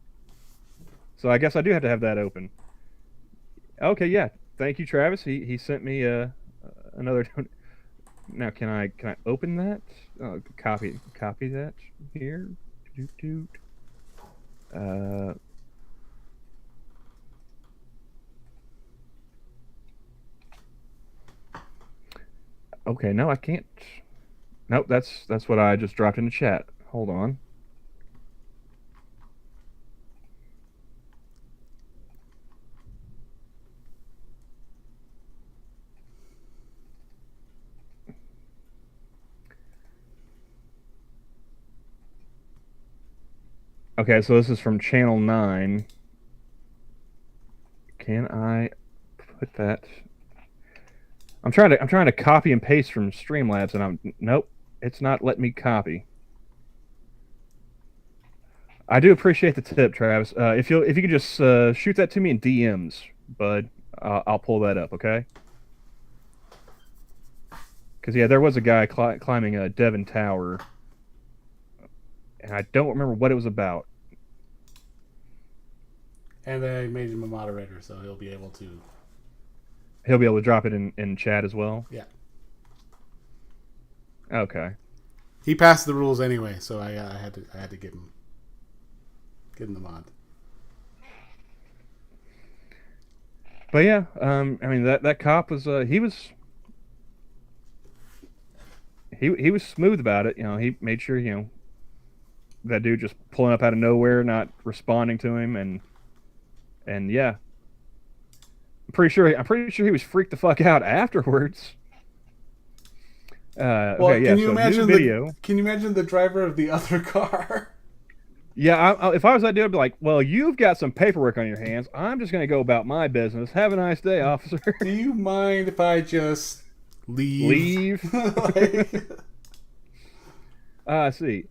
So I guess I do have to have that open. Okay, yeah. Thank you, Travis. He sent me another. Now can I open that? Copy that here. Doot, doot. Uh, okay, no, I can't. Nope, that's what I just dropped in the chat. Hold on. Okay, so this is from Channel 9. Can I put that? I'm trying to copy and paste from Streamlabs, and nope, it's not letting me copy. I do appreciate the tip, Travis. If you could just shoot that to me in DMs, bud, I'll pull that up. Okay. Because yeah, there was a guy climbing a Devon Tower, and I don't remember what it was about. And they made him a moderator, so he'll be able to. He'll be able to drop it in chat as well. Yeah. Okay. He passed the rules anyway, so I had to give him the mod. But yeah, I mean that cop was he was smooth about it. You know, he made sure that dude just pulling up out of nowhere, not responding to him, and yeah, I'm pretty sure he was freaked the fuck out afterwards. Well, okay, yeah. Can you imagine video. Can you imagine the driver of the other car? Yeah, if I was that dude, I'd be like, "Well, you've got some paperwork on your hands. I'm just going to go about my business. Have a nice day, officer." Do you mind if I just leave? Let's see.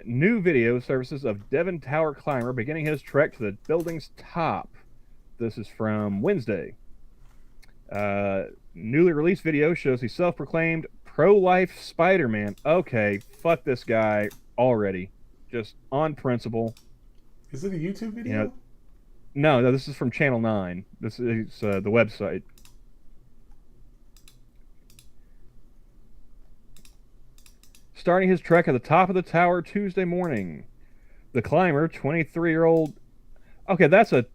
New video services of Devon Tower climber beginning his trek to the building's top. This is from Wednesday. Newly released video shows the self-proclaimed pro-life Spider-Man. Okay, fuck this guy already. Just on principle. Is it a YouTube video? No, this is from Channel 9. This is the website. Starting his trek at the top of the tower Tuesday morning. The climber, 23-year-old... Okay, that's a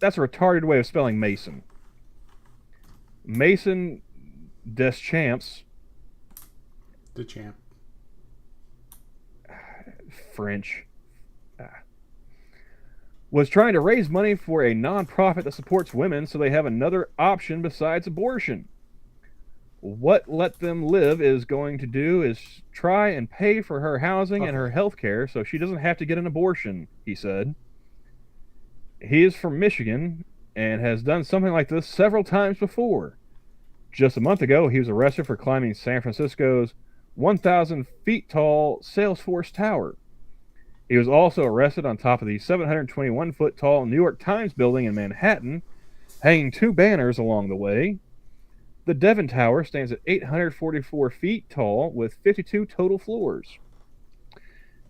retarded way of spelling Mason. Mason Deschamps. Deschamps. French. Was trying to raise money for a non-profit that supports women so they have another option besides abortion. What Let Them Live is going to do is try and pay for her housing and her health care so she doesn't have to get an abortion, he said. He is from Michigan and has done something like this several times before. Just a month ago, he was arrested for climbing San Francisco's 1,000 feet tall Salesforce Tower. He was also arrested on top of the 721-foot tall New York Times building in Manhattan, hanging two banners along the way. The Devon Tower stands at 844 feet tall with 52 total floors.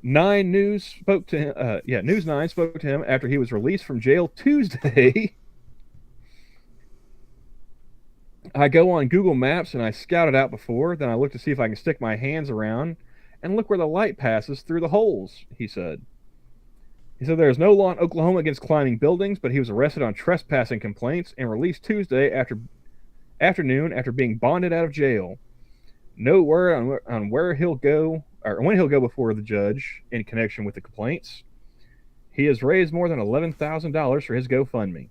News 9 spoke to him after he was released from jail Tuesday. I go on Google Maps and I scout it out before, then I look to see if I can stick my hands around and look where the light passes through the holes, he said. He said there is no law in Oklahoma against climbing buildings, but he was arrested on trespassing complaints and released Tuesday afternoon after being bonded out of jail. No word on where he'll go or when he'll go before the judge in connection with the complaints. He has raised more than $11,000 for his GoFundMe.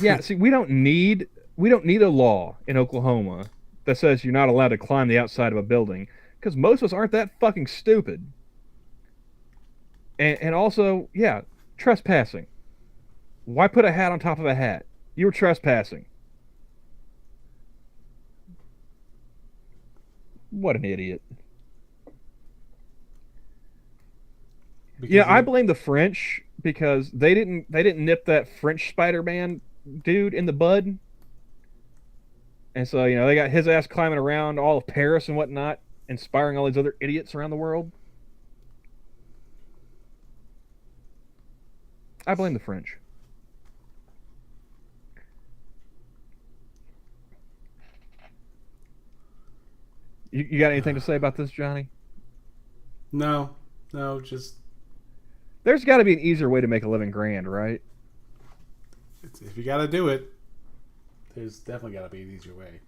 Yeah, see, we don't need a law in Oklahoma that says you're not allowed to climb the outside of a building, because most of us aren't that fucking stupid. And also, yeah, trespassing. Why put a hat on top of a hat? You were trespassing. What an idiot. I blame the French because they didn't nip that French Spider-Man dude in the bud. And so, they got his ass climbing around all of Paris and whatnot. inspiring all these other idiots around the world? I blame the French. You got anything to say about this, Johnny? No, just There's got to be an easier way to make a living grand, right? if you got to do it, there's definitely got to be an easier way.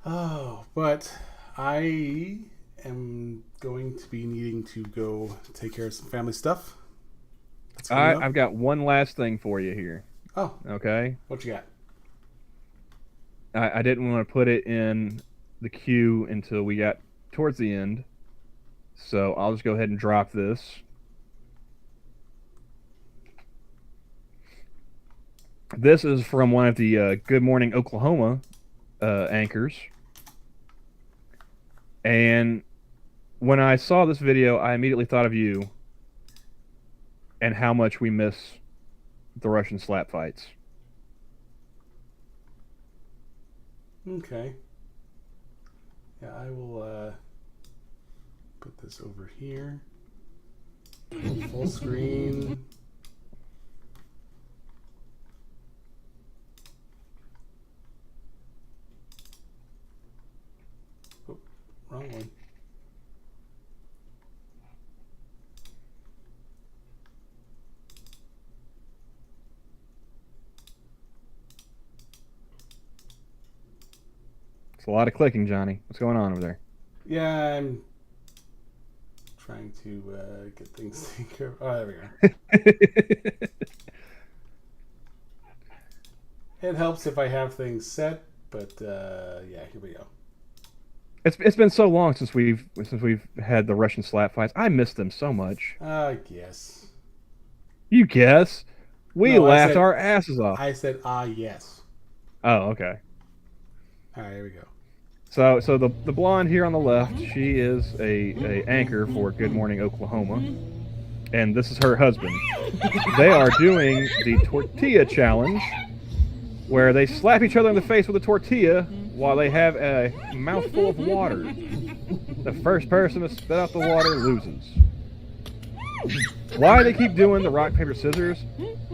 Oh, but I am going to be needing to go take care of some family stuff. I've got one last thing for you here. Oh, Okay. what you got? I didn't want to put it in the queue until we got towards the end, so I'll just go ahead and drop this. This is from one of the Good Morning Oklahoma anchors. And when I saw this video, I immediately thought of you and how much we miss the Russian slap fights. Okay. Yeah, I will put this over here. Full screen. Oh, wrong one. It's a lot of clicking, Johnny. What's going on over there? Yeah, I'm trying to get things taken care of. Oh, there we go. It helps if I have things set, but yeah, here we go. It's been so long since we've had the Russian slap fights. I miss them so much. Yes. You guess? We No, I laughed said- our asses off. I said yes. Oh, okay. All right, here we go. So the blonde here on the left, she is a anchor for Good Morning Oklahoma, and this is her husband. They are doing the tortilla challenge, where they slap each other in the face with a tortilla while they have a mouthful of water. The first person to spit out the water loses. Why they keep doing the rock paper scissors,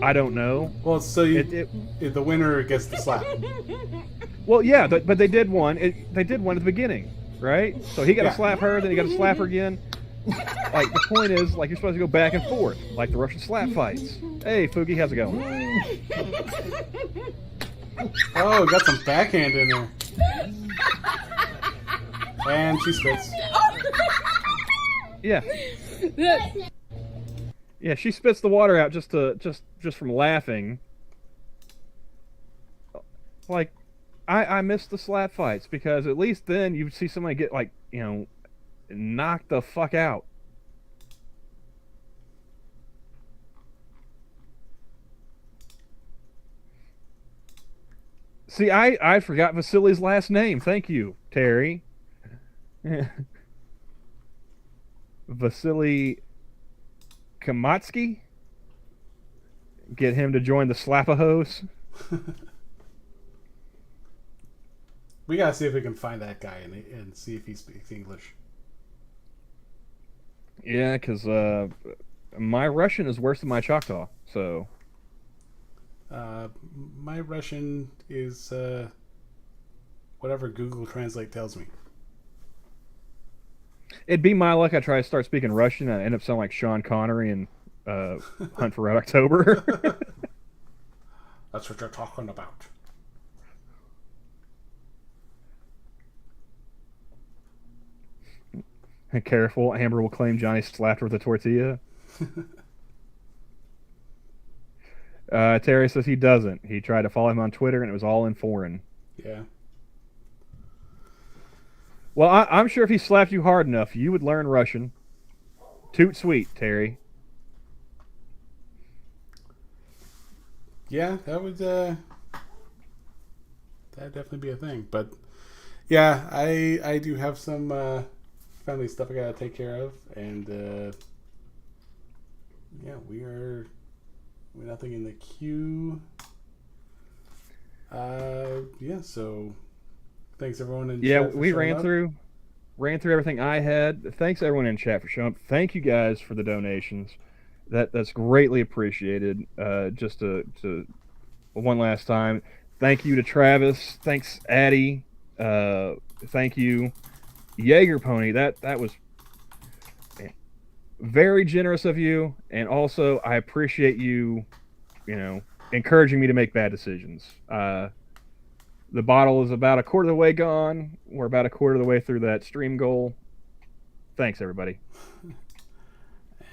I don't know. Well, so the winner gets the slap. Well, yeah, but they did one. They did one at the beginning, right? So he got to Yeah. slap her, then he got to slap her again. Like, the point is, like, you're supposed to go back and forth, like the Russian slap fights. Hey, Foogie, how's it going? Oh, got some backhand in there. And she spits. Yeah. Yeah, she spits the water out just from laughing. Like, I miss the slap fights, because at least then you'd see somebody get, like, knocked the fuck out. See, I forgot Vasily's last name. Thank you, Terry. Vasily Kamatsky? Get him to join the Slapahos. We gotta see if we can find that guy and see if he speaks English. Yeah, because my Russian is worse than my Choctaw, so... My Russian is whatever Google Translate tells me. It'd be my luck I try to start speaking Russian and I end up sounding like Sean Connery in Hunt for Red October. That's what you're talking about. Careful, Amber will claim Johnny slapped her with a tortilla. Terry says he doesn't. He tried to follow him on Twitter and it was all in foreign. Yeah. Well, I'm sure if he slapped you hard enough, you would learn Russian. Toot sweet, Terry. Yeah, that would that'd definitely be a thing. But yeah, I do have some family stuff I gotta take care of, and yeah, we're nothing in the queue. Yeah. So thanks everyone in Yeah, chat for we showing ran up. through everything I had. Thanks everyone in chat for showing up. Thank you guys for the donations. That's greatly appreciated. Just to one last time, thank you to Travis. Thanks Addie. Uh, Thank you Jaeger Pony. That was very generous of you, and also I appreciate you. Encouraging me to make bad decisions. The bottle is about a quarter of the way gone. We're about a quarter of the way through that stream goal. Thanks, everybody.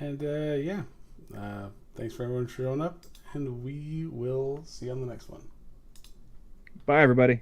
And yeah, thanks for everyone showing up, and we will see you on the next one. Bye, everybody.